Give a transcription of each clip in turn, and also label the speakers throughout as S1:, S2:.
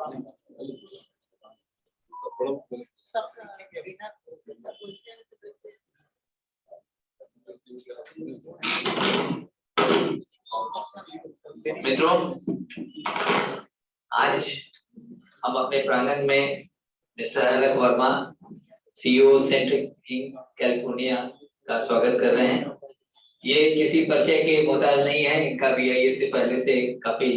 S1: मित्रों, आज हम अपने प्रांगण में mister Alakh Verma, CEO Centric Inc California का स्वागत कर रहे हैं। ये किसी परिचय के मोहताज नहीं है, इनका BIA से पहले से काफी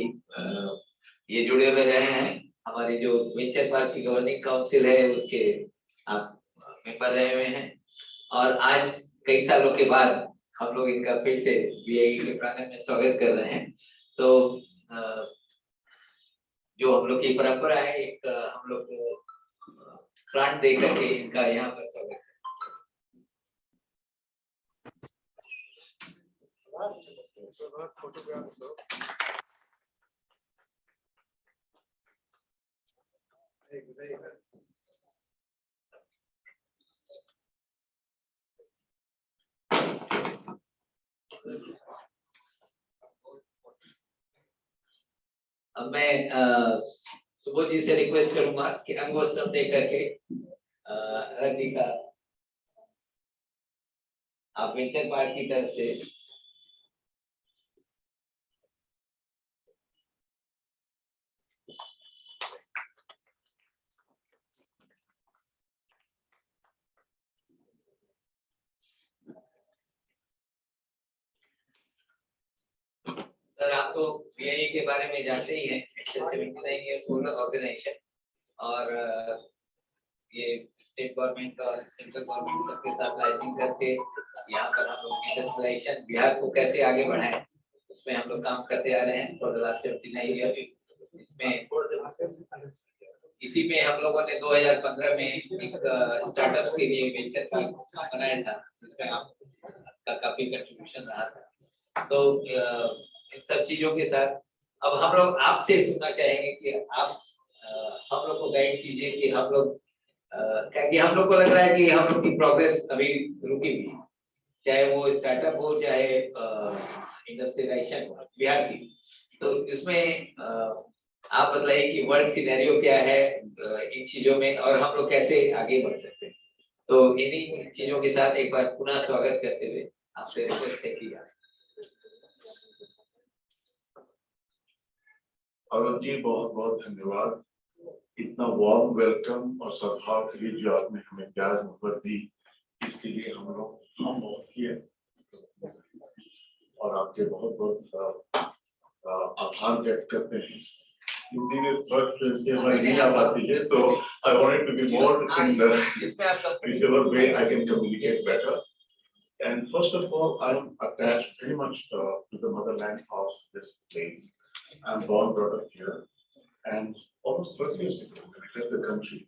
S1: ये जुड़े हुए रहे हैं। हमारी जो वेंचर पार्क की गवर्निंग काउंसिल है उसके आप मेंबर रहे हुए हैं और आज कई सालों के बाद हम लोग इनका फिर से BIA के प्रांगण में स्वागत कर रहे हैं। तो जो हम लोग की परंपरा है, एक हम लोग ग्रांट दे करके इनका यहाँ पर स्वागत है। अब मैं सुबोध जी से रिक्वेस्ट करूंगा कि अंगवस्त्र दे करके रति का आप वेंचर पार्क की तरफ से सर, आप तो BIA के बारे में जानते ही हैं। 79 ईयर्स ओल्ड ऑर्गेनाइजेशन और ये स्टेट गवर्नमेंट और सेंट्रल गवर्नमेंट सबके साथ लाइजिंग करके यहाँ पर हम लोग इंडस्ट्रियलाइजेशन बिहार को कैसे आगे बढ़ाएं उसमें हम लोग काम करते आ रहे हैं फॉर द लास्ट 79 ईयर्स। इसमें इसी में हम लोगों ने 2015 में एक स्टार्टअप्स के लिए वेंचर पार्क बनाया था, जिसका आपका काफी कंट्रीब्यूशन रहा था। तो इन सब चीजों के साथ अब हम लोग आपसे सुनना चाहेंगे कि आप हम लोग को गाइड कीजिए कि हम लोग क्या कि हम लोग को लग रहा है कि हम लोग की प्रोग्रेस अभी रुकी हुई है, चाहे वो स्टार्टअप हो चाहे इंडस्ट्रियलाइजेशन बिहार की। तो इसमें आप बताइए कि वर्ल्ड सिनेरियो क्या है इन चीजों में और हम लोग कैसे आगे बढ़ सकते हैं। तो इन्हीं चीजों के साथ एक बार पुनः स्वागत करते हुए आपसे रिक्वेस्ट है कि
S2: अलख जी, बहुत बहुत धन्यवाद इतना वार्म वेलकम और सद्भाव के लिए जो आपने हमें प्यार मोहब्बत दी, इसके लिए हम बहुत ही और आपके बहुत बहुत आभार व्यक्त करते हैं। हिंदी में फर्स्ट से हमारी नहीं आ पाती है, so I wanted to be more in the whichever way I can communicate better. And first of all, I am attached very much to the motherland of this place. I'm born, brought up here, and almost 30 years ago, when I left the country,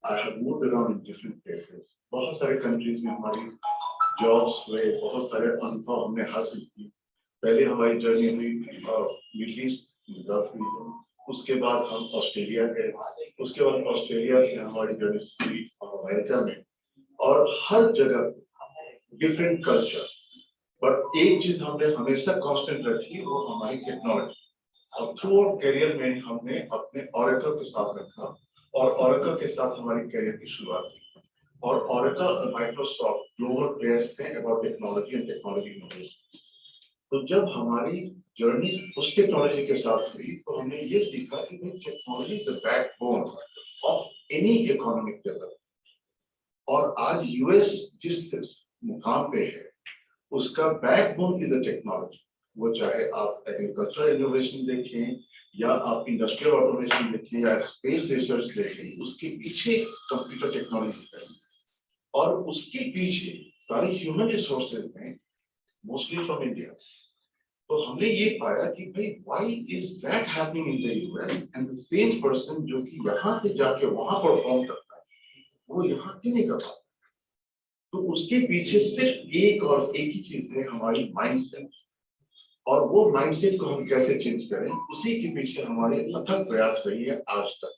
S2: I have moved around in different places. बहुत सारे countries में हमारी jobs हुए, बहुत सारे अनुभव हमने हासिल की। पहले हमारी जर्नी हुई मिडिल ईस्ट, गल्फ रीजन, उसके बाद हम ऑस्ट्रेलिया गए, उसके बाद ऑस्ट्रेलिया से हमारी जर्नी हुई अमेरिका में, और हर जगह डिफरेंट कल्चर। बट एक चीज हमने हमेशा कांस्टेंट रखी, वो हमारी टेक्नोलॉजी। और थ्रू आउट करियर में हमने अपने ऑरेकल के साथ रखा और ऑरेकल के साथ हमारी करियर की शुरुआत की। और ऑरेकल और माइक्रोसॉफ्ट ग्लोबल प्लेयर्स थे about technology and technology innovation. तो जब हमारी जर्नी उस टेक्नोलॉजी के साथ हुई तो हमने ये सीखा कि technology is the backbone of any economic development. और आज यूएस जिस मुकाम पे है उसका बैकबोन इज द टेक्नोलॉजी। वो चाहे आप एग्रीकल्चरल इनोवेशन देखें या आप इंडस्ट्रियल ऑटोमेशन देखें या स्पेस रिसर्च देखें, उसके पीछे कंप्यूटर टेक्नोलॉजी है और उसके पीछे सारी ह्यूमन रिसोर्सेज हैं, मोस्टली फ्रॉम इंडिया। तो हमने ये पाया कि भाई why is that happening in the US and the same person जो कि यहाँ से जाके वहां परफॉर्म करता है वो यहाँ क्यों नहीं कर पाता। तो उसके पीछे सिर्फ एक और एक ही चीज है, हमारी माइंडसेट। और वो माइंडसेट को हम कैसे चेंज करें, उसी के पीछे हमारे अथक प्रयास रही है आज तक।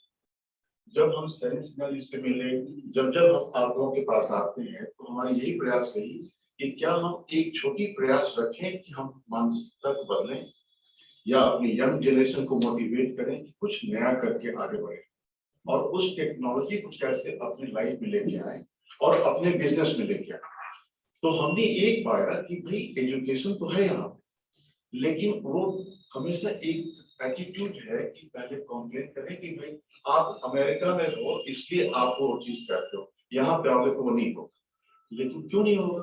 S2: जब हम सेंस से मिले, जब हम आप लोगों के पास आते हैं तो हमारी यही प्रयास रही कि क्या हम एक छोटी प्रयास रखें कि हम मानसिकता को बदलें। या अपनी यंग जनरेशन को मोटिवेट करें कि कुछ नया करके आगे बढ़े और उस टेक्नोलॉजी को कैसे अपनी लाइफ में लेके आए और अपने बिजनेस में लेके आए। तो हमने एक पाया कि भाई एजुकेशन तो है यहाँ, लेकिन वो हमेशा एक एटीट्यूड है कि पहले कंप्लेन करें कि भाई आप अमेरिका में हो इसलिए आप वो चीज करते हो, यहाँ पे आओगे तो वो नहीं हो। लेकिन क्यों नहीं होगा,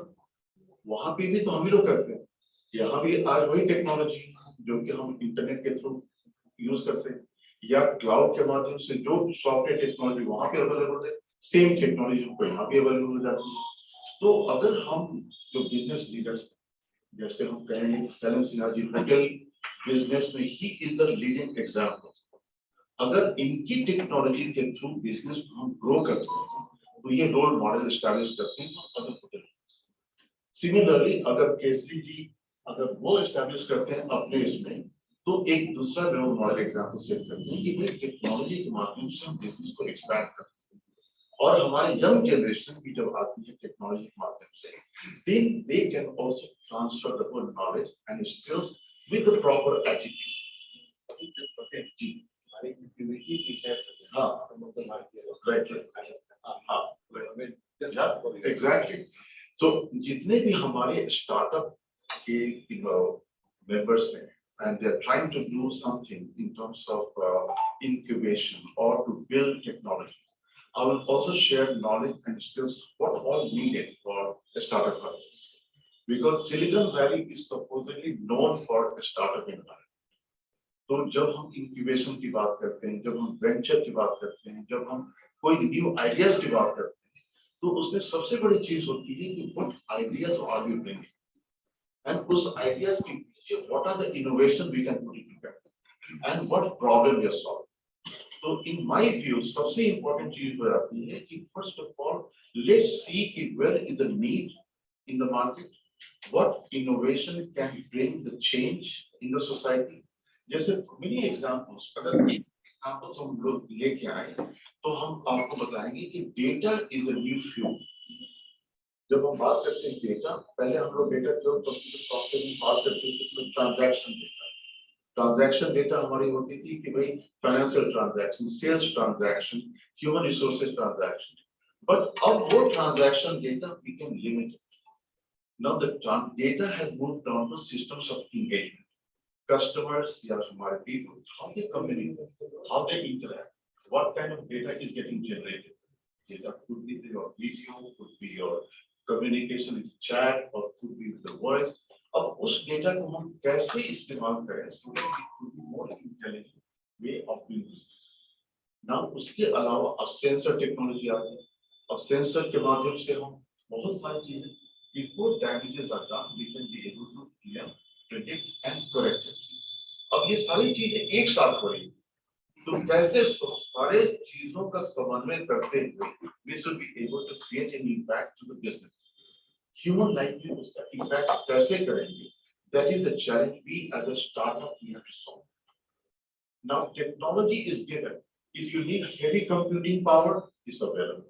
S2: वहां पे भी तो हम ही लोग करते हैं। यहाँ भी आज वही टेक्नोलॉजी जो कि हम इंटरनेट के थ्रू यूज करते हैं या क्लाउड के माध्यम से जो सॉफ्टवेयर टेक्नोलॉजी वहां पे अवेलेबल है, सेम टेक्नोलॉजी हमको यहाँ भी अवेलेबल हो जाती है। तो अगर हम जो बिजनेस लीडर्स, जैसे हम कहेंगे सैलन सिन्हा जी होटल बिजनेस में he is the leading example, अगर इनकी टेक्नोलॉजी के थ्रू बिजनेस को हम ग्रो करते हैं तो ये रोल मॉडल स्टैब्लिश करते हैं अदर होटल। सिमिलरली अगर केसरी जी अगर वो एस्टैब्लिश करते हैं अपने इसमें, तो एक दूसरा रोल मॉडल एग्जाम्पल सेट करते हैं कि भाई टेक्नोलॉजी के माध्यम से हम बिजनेस को एक्सपैंड करते हैं और हमारे यंग जनरेशन की जब आती है टेक्नोलॉजी के माध्यम से, then they can also transfer the whole knowledge and skills with the proper attitude. हमारी activity की है, हाँ, right, exactly. So जितने भी हमारे स्टार्टअप के members हैं and they are trying to do something in terms of incubation or to build technology, I will also share knowledge and skills what all needed for a startup company, because Silicon Valley is supposedly known for a startup environment. तो जब हम incubation की बात करते हैं, जब हम venture की बात करते हैं, जब हम कोई न्यू आइडियाज की बात करते हैं, तो उसमें सबसे बड़ी चीज होती है कि what ideas are you bringing and उस आइडियाज के पीछे what are the innovation we can put together and what problem you are solving. तो इन माय व्यू सबसे इंपॉर्टेंट चीज हो जाती है कि first of all let's see कि where is the need in the market, what innovation can bring the change in the society. जैसे many examples, अगर एग्जांपल्स हम लोग लेके आए तो हम आपको बताएंगे कि data is a new fuel. जब हम बात करते हैं डेटा, पहले हम लोग डेटा जो कंप्यूटर सॉफ्टवेयर में बात करते थे ट्रांजैक्शन डेटा, ट्रांजैक्शन डेटा हमारी होती थी कि भाई financial transaction, sales transaction, human resources transaction, but अब वो transaction data become limited. Now the data has moved on to systems of engagement. Customers, yeah, हमारे people, how they communicate, how they interact, what kind of data is getting generated. Data could be your video, could be your communication with chat, or could be with the voice. अब उस data को हम कैसे इस्तेमाल करें so that it could be more intelligent way of doing business. Now उसके अलावा अब सेंसर टेक्नोलॉजी आ गई। अब सेंसर के माध्यम से हम बहुत सारी चीजें before damages are done, we can be able to clear, predict and correct it. अब ये सारी चीजें एक साथ हो रही है, तो कैसे सारे चीजों का समन्वय करते हुए we should be able to create an impact to the business. Human life में उसका impact कैसे करेंगे? That is the challenge we as a startup we have to solve. Now technology is given. If you need heavy computing power, it's available.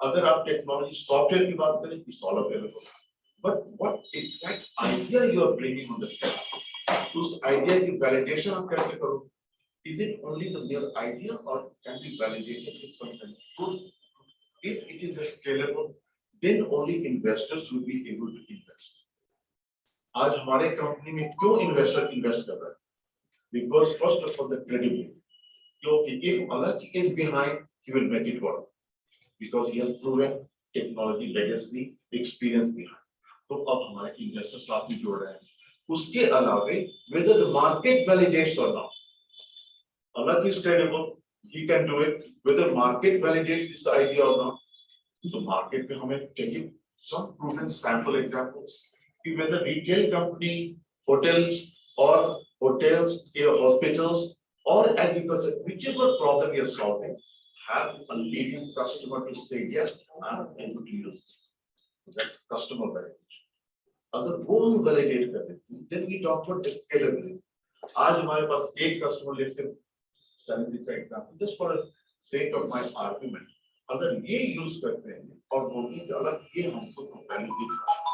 S2: अगर आप technology software की बात करें, it's all available. But what exact idea you are bringing on the table? उस idea की validation आप कैसे करोगे? Is it only the mere idea or can be validated with some kind of proof? If it is scalable, then only investors will be able to invest. आज हमारे company में क्यों investor invest कर रहा है? Because first of all the credibility. क्योंकि if Alakh is behind, he will make it work. Because he has proven technology legacy experience behind. तो अब हमारे इन्वेस्टर साथ में जोड़ रहे हैं। उसके अलावे whether the market validates or not, Alakh is credible, he can do it. Whether market validates this idea or not, तो market में हमें चाहिए some proven sample examples कि whether retail company, hotels or hospitals or agriculture, whichever problem you are solving, have a leading customer to say yes, I am able to use it. That's customer validation. अगर वो हम validate कर देते हैं, then we talk about scalability. आज हमारे पास एक customer let's say salary का example, just for sake of my argument, अगर ये use करते हैं और बोलते हैं कि अलग ये हमको तो value दिख रहा है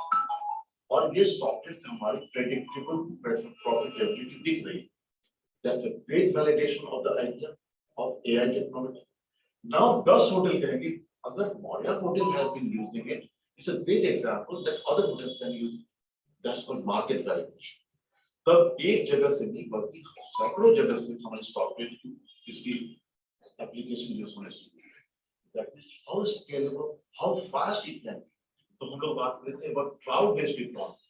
S2: और ये सॉफ्टवेयर से हमारी predictable profitability दिख रही है, That's a great validation of the idea of AI technology. Now, thus hotel कहेंगे, अगर Marriott Hotel has been using it, it's a great example that other hotels can use it. That's called market validation. तब एक जगह से नहीं बल्कि सैकड़ों जगह से हमारे सॉफ्टवेयर की इसकी एप्लीकेशन यूज होने चाहिए. That is how scalable, how fast it can be. तो हम लोग बात करते हैं about cloud based deployment.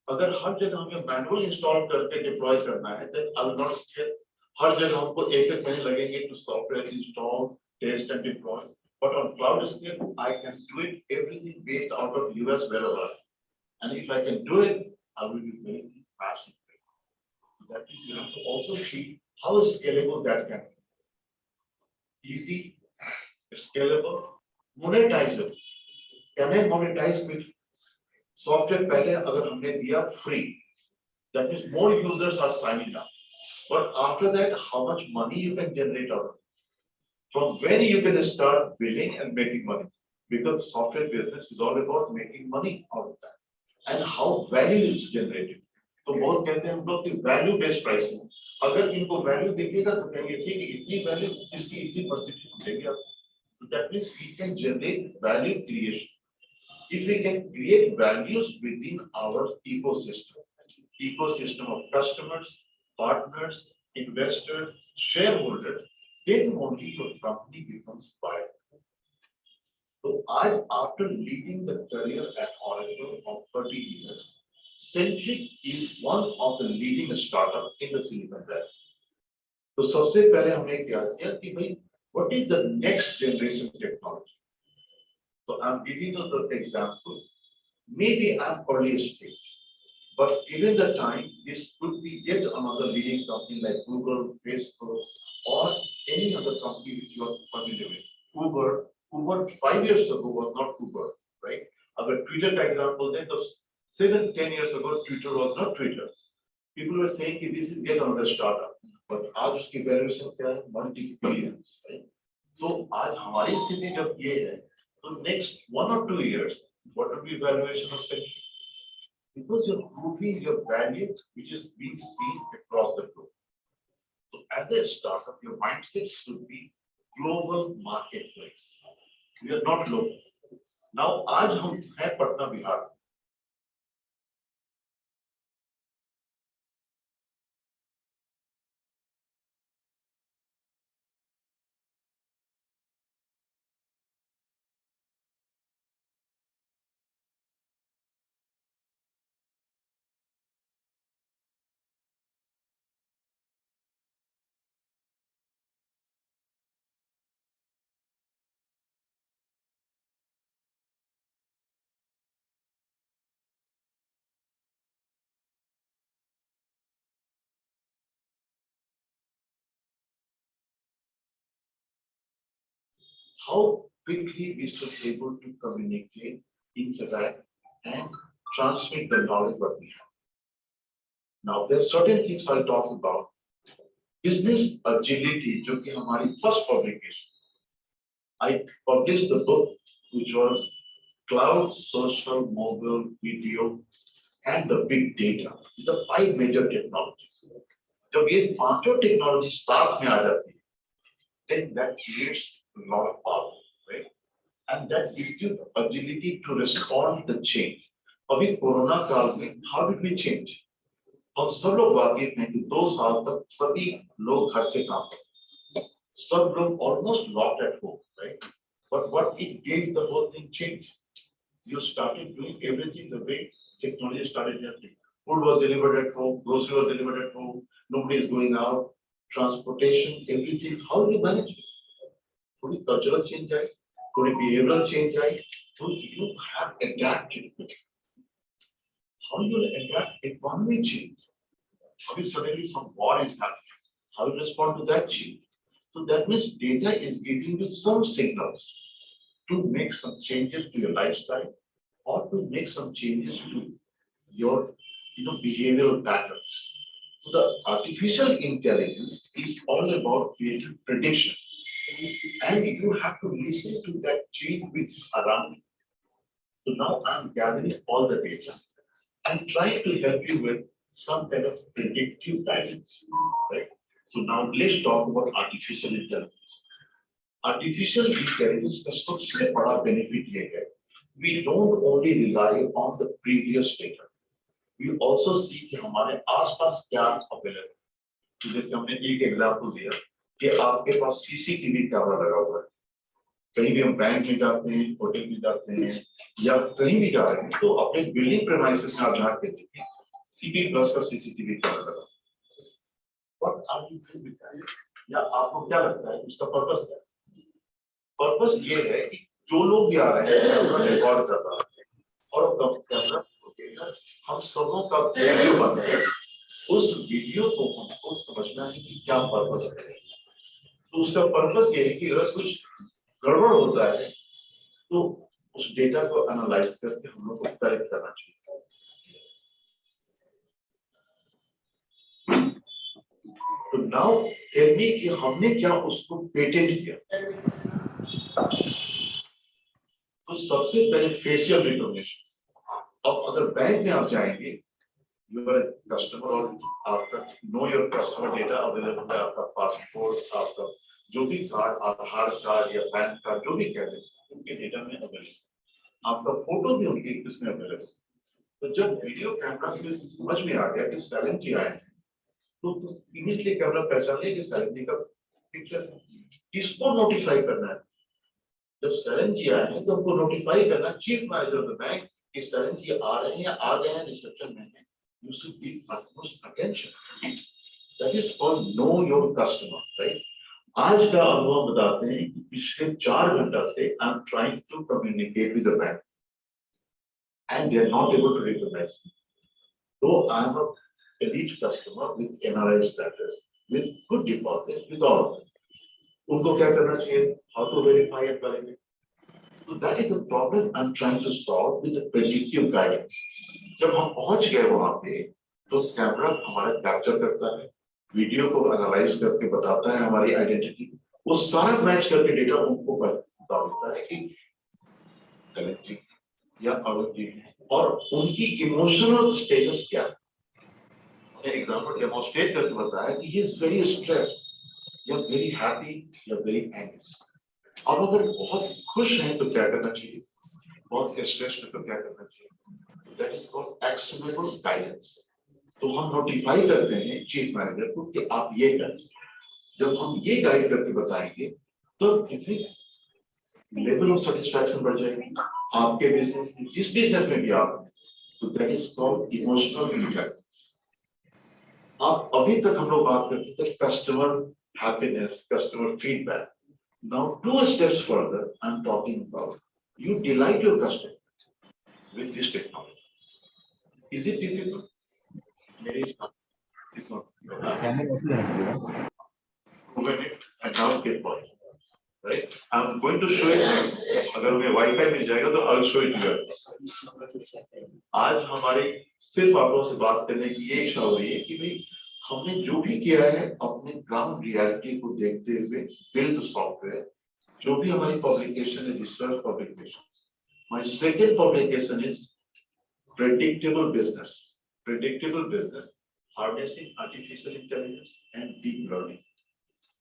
S2: अगर हर जगह हमें मैनुअल इंस्टॉल करके डिप्लॉय करना है, then I will not scale. हर जगह हमको एक महीने लगेंगे to software install, test and deploy. But on cloud scale, I can do it everything based out of US wherever. And if I can do it, I will be very fast. That is, you have to also see how scalable that can be. Easy, scalable, monetizable. Can I monetize with software? पहले अगर हमने दिया free, that means more users are signing up. But after that, how much money you can generate out of it? From when you can start billing and making money? Because software business is all about making money out of that. And how value is generated. तो बहुत कहते हैं हम लोग कि value based pricing. अगर इनको value देखेगा तो कहेंगे ठीक है इतनी value इसकी इतनी percentage देंगे आप. That means we can generate value creation. If we can create values within our ecosystem of customers, partners, investors, shareholders, then only your company becomes viable. So after leading the career at Oracle of 30 years, Centric is one of the leading startups in the Silicon Valley. तो सबसे पहले हमने क्या किया कि भाई what is the next generation technology? So I'm giving you the example. Maybe I'm early stage, but given the time, this could be yet another leading company like Google, Facebook, or any other company which you are familiar with. Uber 5 years ago was not Uber, right? Agar Twitter का example दें तो 7-10 years ago Twitter was not Twitter. People were saying that this is yet another startup, but आज उसकी valuation क्या है? Multi-billions, right? So आज हमारी स्थिति जब ये है, so next 1 or 2 years, what will be valuation of Centric? Because you're proving your value, which is being seen across the globe. So as a startup, your mindset should be global marketplace. We are not local. Now, आज हम हैं Patna Bihar. How quickly we should be able to communicate, interact, and transmit the knowledge what we have. Now, there are certain things I'll talk about. Business agility, जो कि हमारी first publication. I published the book, which was Cloud, Social, Mobile, Video, and the Big Data. The 5 major technologies. जब ये पांचों technologies साथ में आ जाती है, then that creates a lot of power, right? And that gives you the agility to respond to the change. अभी corona काल में, how did we change? हम सब लोग वाकिफ हैं कि 2 साल तक सभी लोग घर से काम करते हैं. सब लोग almost locked at home, right? But what it gave the whole thing changed. You started doing everything the way technology started happening. Food was delivered at home, grocery was delivered at home, nobody is going out, transportation, everything. How do you manage it? थोड़ी cultural change आई, थोड़ी behavioral change I, so you have adapted. How you adapt economic change? How suddenly some war is happening? How you respond to that change? So that means data is giving you some signals to make some changes to your lifestyle or to make some changes to your behavioral patterns. So the artificial intelligence is all about creating prediction. And you have to listen to that change which is around you. So now I'm gathering all the data and trying to help you with some kind of predictive guidance, right? So now let's talk about artificial intelligence. Artificial intelligence का सबसे बड़ा benefit ये है, we don't only rely on the previous data, we also see कि हमारे आसपास क्या available है। जैसे हमने एक एग्जांपल दिया कि आपके पास सीसीटीवी कैमरा लगा हुआ है, कहीं भी हम बैंक में जाते हैं, होटल में जाते हैं या कहीं भी जा रहे हैं तो अपने बिल्डिंग प्रेमाइसेस में आप जाके देखिए सीपी प्लस का सीसीटीवी कैमरा लगा। What are you doing with that? या आपको क्या लगता है उसका पर्पस क्या है? पर्पस ये है कि जो लोग भी आ रहे हैं कैमरा रिकॉर्ड कर रहा है और कब कैमरा हम सबों का वीडियो बन रहा है, उस वीडियो को हमको समझना है कि क्या पर्पस है। तो उसका पर्पस ये है कि अगर कुछ गड़बड़ होता है तो उस डेटा को एनालाइज करके हम लोग को करेक्ट करना चाहिए। तो नाउ टेल मी कि हमने क्या उसको पेटेंट किया। तो सबसे पहले फेशियल रिकॉग्निशन। अब अगर बैंक में आप जाएंगे, यूर कस्टमर और आपका know your customer data available है, आपका पासपोर्ट, आपका जो भी कार्ड, आधार कार्ड या पैन कार्ड जो भी कहते हैं उनके डेटा में अवेलेबल, आपका फोटो भी उनके इसमें अवेलेबल। तो जब वीडियो कैमरा से समझ में आ गया कि 7G आए तो इमीडिएटली कैमरा पहचान लिया कि 7G का पिक्चर है। किसको नोटिफाई करना है? जब 7G आए हैं तो हमको नोटिफाई करना chief manager of the bank कि 7G आ रहे हैं या आ गए हैं, रिसेप्शन में है। You should give utmost attention. That is called know your customer, right? आज का अनुभव बताते हैं कि पिछले 4 घंटा से I am trying to communicate with the bank and they are not able to recognize me. Though I am a elite customer with NRI status, with good deposits, with all of them. उनको क्या करना चाहिए? How to verify and validate? So that is a problem I'm trying to solve with the predictive guidance. जब हम पहुंच गए वहां पे, तो कैमरा हमारा कैप्चर करता है, वीडियो को एनालाइज करके बताता है हमारी आइडेंटिटी, वो सारा मैच करके डेटा उनको बताता है कि कलेक्टिव या अवधि और उनकी इमोशनल स्टेटस क्या है। मैंने एग्जांपल डेमोंस्ट्रेट करके बताया कि ही इज वेरी स्ट्रेस्ड या वेरी हैप्पी या वेरी एंग्री। अब अगर बहुत खुश हैं तो क्या करना चाहिए, बहुत स्ट्रेस्ड है तो क्या करना चाहिए। That is called actionable guidance. तो हम नोटिफाई करते हैं चीफ मैनेजर को कि आप ये करें। जब हम ये गाइड करके बताएंगे तो किसी लेवल ऑफ सेटिस्फैक्शन बढ़ जाएगी आपके बिजनेस में, जिस बिजनेस में भी आप। तो that is called emotional intelligence. आप अभी तक हम लोग बात करते थे customer happiness, customer feedback. Now 2 steps further I am talking about you delight your customer with this technology. Is it difficult? Very difficult. And now get point. Right? I'm going to show you. अगर हमें wifi मिल जाएगा तो I'll show it to you. आज हमारी सिर्फ आप लोगों से बात करने की ये इच्छा हो रही है कि भाई हमने जो भी किया है अपने ग्राउंड रियलिटी को देखते हुए बिल्ड सॉफ्टवेयर, जो भी हमारी पब्लिकेशन है, research publication. My second publication is predictable business. Predictable business, harnessing artificial intelligence and deep learning.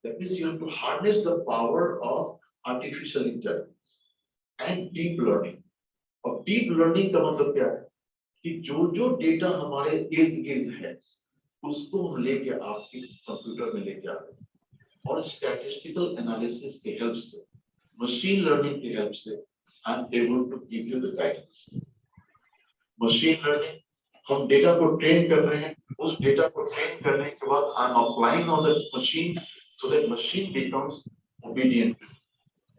S2: That means you have to harness the power of artificial intelligence and deep learning. और deep learning का मतलब क्या है कि जो data हमारे इर्द गिर्द है उसको हम लेके आपके कंप्यूटर में लेके आते हैं और स्टैटिस्टिकल एनालिसिस के हेल्प से, मशीन लर्निंग के हेल्प से I am able to give you the guidance. Machine learning, हम डेटा को ट्रेन कर रहे हैं, उस डेटा को ट्रेन करने के बाद I am applying on the machine so that machine becomes obedient.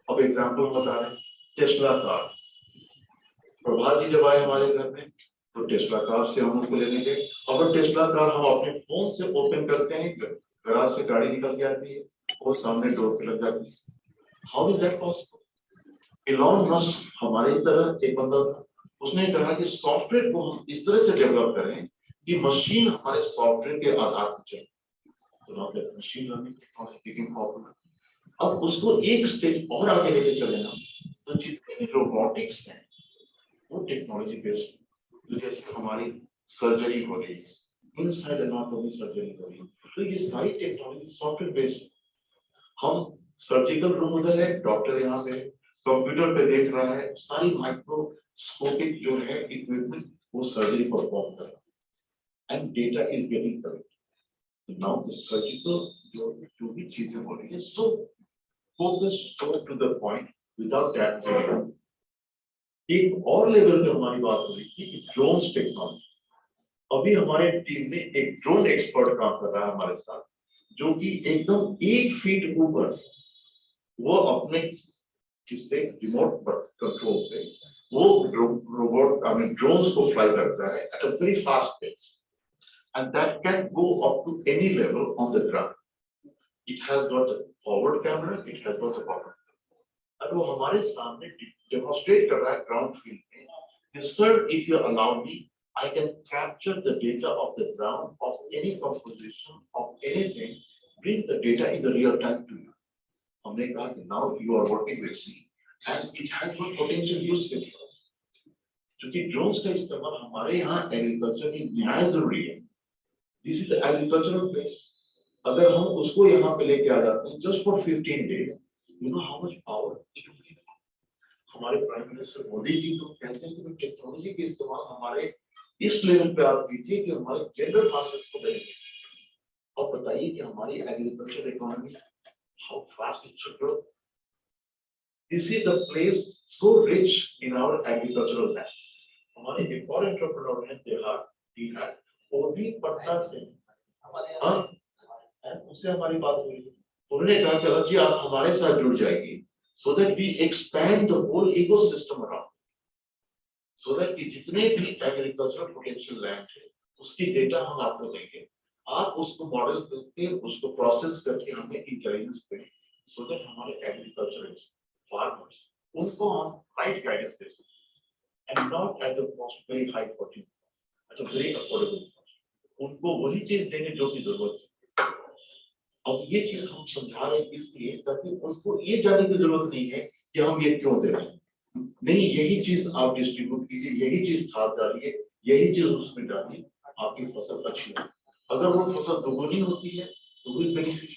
S2: अब एग्जांपल बता रहे हैं, टेस्ला कार। प्रभात जी जब आए हमारे घर में तो टेस्ला कार से हम उसको लेने गए। अगर टेस्ला कार हम अपने फोन से ओपन करते हैं, गराज से गाड़ी निकल के आती है और सामने डोर पे लग जाती है। How is that possible? Elon Musk हमारी तरह एक बंदा था, उसने कहा कि सॉफ्टवेयर को हम इस तरह से डेवलप करें कि मशीन हमारे सॉफ्टवेयर के आधार पर चले। Machine learning technology become popular. अब उसको एक स्टेज और आगे लेके चले ना, तो जितने भी रोबोटिक्स हैं वो टेक्नोलॉजी बेस्ड। तो जैसे हमारी सर्जरी हो रही है, inside anatomy surgery करी, तो ये सारी टेक्नोलॉजी सॉफ्टवेयर बेस्ड, हम सर्जिकल रूम उधर है, डॉक्टर यहाँ पे कंप्यूटर पे देख रहा है, सारी माइक्रोस्कोपिक जो है इक्विपमेंट वो सर्जरी परफॉर्म कर रहा है, and data is getting correct. Now the surgical जो भी चीजें हो रही है, so focus so to the point without that. एक और लेवल पे हमारी बात हो रही थी ड्रोन्स टेक्नोलॉजी। अभी हमारे टीम में एक ड्रोन एक्सपर्ट काम कर रहा है हमारे साथ, जो कि एकदम 1 फीट ऊपर वो अपने किससे रिमोट कंट्रोल से वो रोबोट आई मीन ड्रोन्स को फ्लाई करता है at a very fast pace, and that can go up to any level on the ground. It has got a forward camera, it has got a backward, और वो हमारे सामने demonstrate कर रहा है ग्राउंड फील्ड में, sir if you allow me I can capture the data of the ground of any composition of anything, bring the data in the real time to you. हमने कहा कि now you are working with me and it has got potential use cases. क्योंकि drones का इस्तेमाल हमारे यहाँ agriculture में निहायत जरूरी है. This is agricultural place. अगर हम उसको यहाँ पे लेके आ जाते हैं just for 15 days, you know how much power it will give. हमारे प्राइम मिनिस्टर मोदी जी तो कहते हैं कि टेक्नोलॉजी के इस्तेमाल हमारे इस लेवल पे आप कीजिए कि हमारे जनरल मार्केट को देंगे, और बताइए कि हमारी agriculture economy how fast it should grow. This is the place so rich in our agricultural land. हमारे एक और एंटरप्रेन्योर हैं देहात, वो भी पटना से, उससे हमारी बात हुई, उन्होंने कहा कि जी आप हमारे साथ जुड़ जाएंगे so that we expand the whole ecosystem around, so that कि जितने भी एग्रीकल्चरल पोटेंशियल लैंड है उसकी डेटा हम आपको देंगे, आप उसको मॉडल करके उसको प्रोसेस करके हमें इंटेलिजेंस दें, so that हमारे एग्रीकल्चरल फार्मर्स उनको हम राइट गाइडेंस दे सकें, and not at the cost very high for you, at a very affordable cost, उनको वही चीज देंगे जो की जरूरत है। अब ये चीज हम समझा रहे हैं इसलिए ताकि उनको ये जानने की जरूरत नहीं है कि हम ये क्यों दे रहे हैं, नहीं यही चीज आप डिस्ट्रीब्यूट कीजिए, यही चीज खाद डालिए, यही चीज उसमें डालिए, आपकी फसल अच्छी हो। अगर वो फसल दोगुनी होती है तो वो beneficial,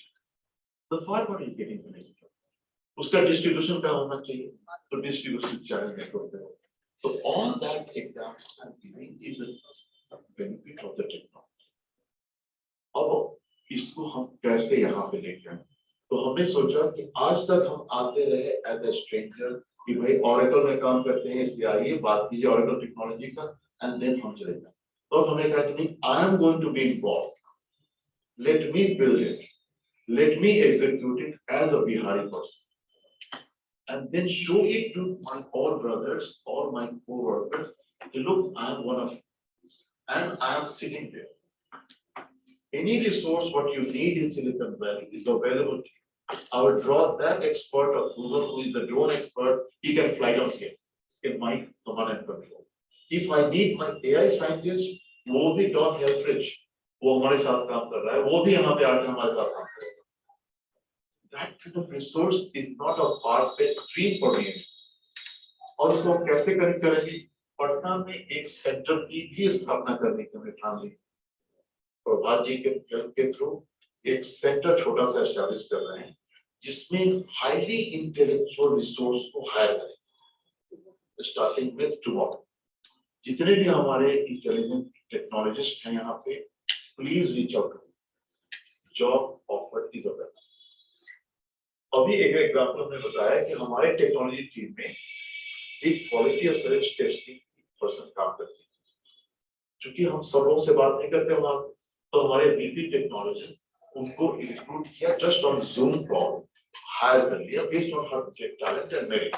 S2: the farmer is getting benefit, उसका डिस्ट्रीब्यूशन क्या होना चाहिए, तो डिस्ट्रीब्यूशन चैनल नेटवर्क पे हो। तो all that example I am giving is the benefit of the technology. अब इसको हम कैसे यहाँ पे लेके आए, तो हमने सोचा कि आज तक हम आते रहे एज ए स्ट्रेंजर कि भाई ऑरेकल में काम करते हैं इसलिए आइए बात कीजिए ऑरेकल टेक्नोलॉजी का, एंड देन हम चले जाए। तो हमने कहा कि नहीं, I am going to be involve, let me build it, let me execute it as a Bihari person, and then show it to my all brothers और my coworkers, look I am one of you and I am sitting there. Any resource what you need in Silicon Valley is available to you. I will draw that expert of Google who is the drone expert. He can fly down here in my command and control. If I need my AI scientist, वो भी Don Helfrich, वो हमारे साथ काम कर रहा है, वो भी यहाँ पे आके हमारे साथ काम करेगा। That kind of resource is not a far-fetched dream for me. और उसको कैसे कनेक्ट करेंगे? पटना में एक सेंटर की भी स्थापना करने के लिए ठान ली। प्रभात जी के थ्रू एक सेंटर छोटा सा एस्टैब्लिश कर रहे हैं जिसमें हाईली इंटेलेक्चुअल रिसोर्स को हायर करें, स्टार्टिंग विद टुमारो। जितने भी हमारे इंटेलिजेंट टेक्नोलॉजिस्ट हैं यहाँ पे, please reach out, job offer is available. अभी एक एग्जांपल हमने बताया कि हमारे टेक्नोलॉजी टीम में एक क्वालिटी एश्योरेंस टेस्टिंग पर्सन काम करती है, क्योंकि हम सब लोगों से बात नहीं करते वहां, तो हमारे वीपी टेक्नोलॉजिस्ट उनको रिक्रूट किया just on Zoom call, hire कर लिया based on her talent and merit.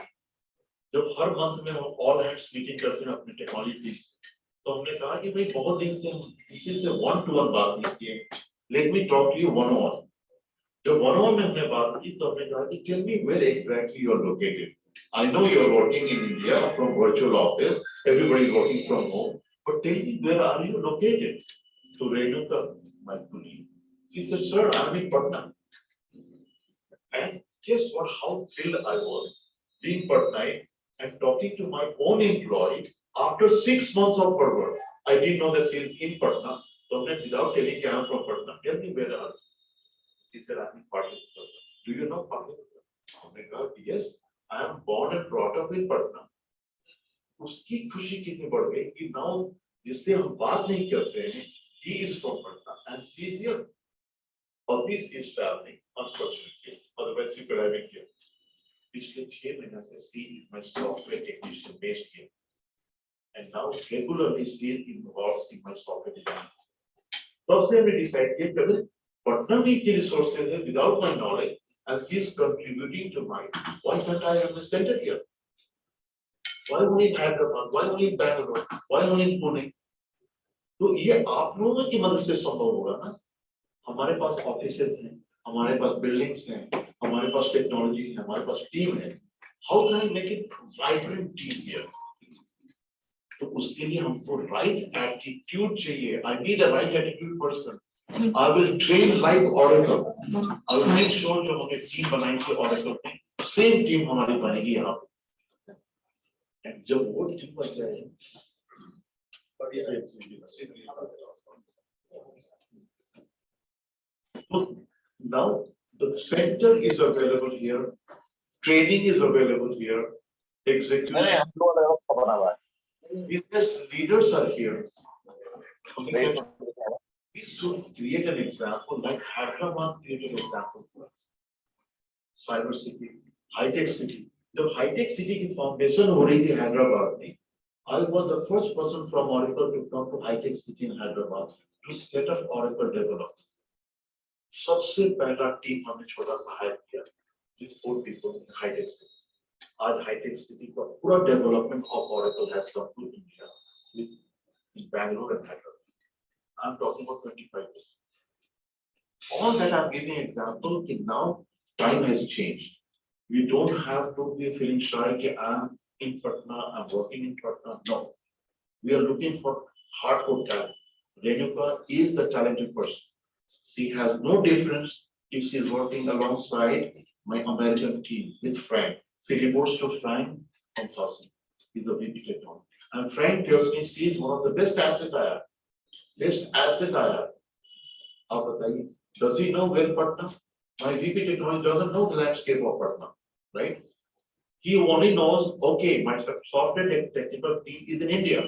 S2: जब हर मंथ में हम ऑल हैंड्स मीटिंग करते हैं अपनी टेक्नोलॉजी टीम, तो हमने कहा कि भाई बहुत दिन से हम किसी से वन टू वन बात नहीं किए, let me talk to you one on one. जब वन ऑन में हमने बात की तो हमने कहा कि tell me where exactly you are located. I know you are working in India from virtual office, everybody is working from home, but tell me where are you located. To Renuka, my colleague, she said, "Sir, I'm in Patna." And guess what? How thrilled I was being Patnite and talking to my own employee after 6 months of her work. I didn't know that she is in Patna. तो हमने without telling कि I'm from Patna, tell me where are you? He said, I'm in Patna. Do you know Patna? हमने कहा yes, I am born and brought up in Patna. उसकी खुशी कितनी बढ़ गई कि now जिससे हम बात नहीं करते हैं, he is from Patna and she is here. Obviously is traveling, unfortunately, otherwise she could have been here. पिछले 6 महीने से she is my software technician based here, and now regularly she is involved in my software design. तब से हमने decide किया कि अगर पटना में इतने resources हैं without my knowledge and she is contributing to mine, why can't I have a center here? Why only in Hyderabad? Why only in Bangalore? Why only in Pune? तो ये आप लोगों की मदद से संभव होगा ना. हमारे पास ऑफिसेज हैं, हमारे पास बिल्डिंग्स हैं, हमारे पास टेक्नोलॉजी है, हमारे पास टीम है. How can I make it vibrant team here? तो उसके लिए हमको राइट एटीट्यूड चाहिए. I need a right attitude person. I will train like oracle. I will make sure जो हमने टीम बनाई थी ऑरेकल में, सेम टीम हमारी बनेगी यहाँ पे. एंड जब वो टीम बन जाए, now the center is available here, training is available here, executive business leaders are here. We should create an example like Hyderabad created an example for us. Cyber city, high tech city. जब high tech city की foundation हो रही थी हैदराबाद में, I was the first person from Oracle to come to high tech city in Hyderabad to set up Oracle development. सबसे पहला team हमने छोटा सा हायर किया with 4 people in high tech city. आज high tech city का पूरा development of Oracle has come to India with in Bangalore and Hyderabad. I'm talking about 25 years. All that I'm giving example कि now time has changed. We don't have to be feeling shy कि I'm in Patna, I'm working in Patna. No, we are looking for hardcore talent. Renuka is the talented person. She has no difference if she's working alongside my American team with Frank. She reports to Frank from Boston. He's the VP technology. And Frank tells me she is one of the best asset I have. Best asset I have. आप बताइए, does he know where Patna? My VP technology doesn't know the landscape of Patna, right? He only knows, okay, my software technical team is in India.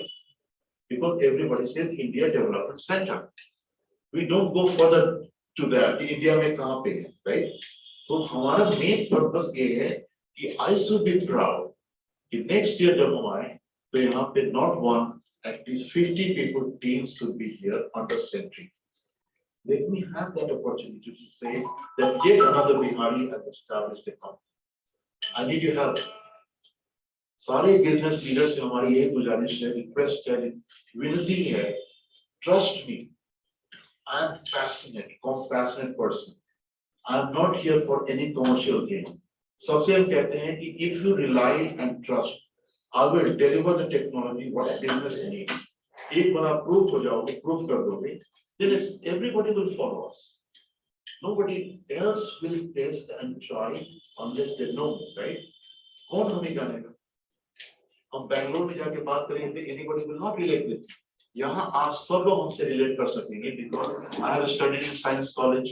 S2: Because everybody says India Development Center. We don't go further to that. India में कहाँ पे है, right? तो हमारा main purpose ये है कि I should be proud कि next year जब हम आए तो यहाँ पे not one, at least 50 people teams should be here under Sentry. Let me have that opportunity to say that yet another Bihari has established a company. I need your help. सारे business leaders से हमारी ये गुजारिश है, request है, विनती है, trust me. I am passionate, compassionate person. I am not here for any commercial gain. सबसे हम कहते हैं कि if you rely and trust, I will deliver the technology what business needs. एक बार आप prove हो जाओगे, prove कर दोगे, then everybody will follow us. Nobody else will test and try unless they know, right? कौन हमें जानेगा? हम बैंगलोर में जाके बात करेंगे, anybody will not relate with. यहाँ आज सब लोग हमसे रिलेट कर सकेंगे because I have studied in science college.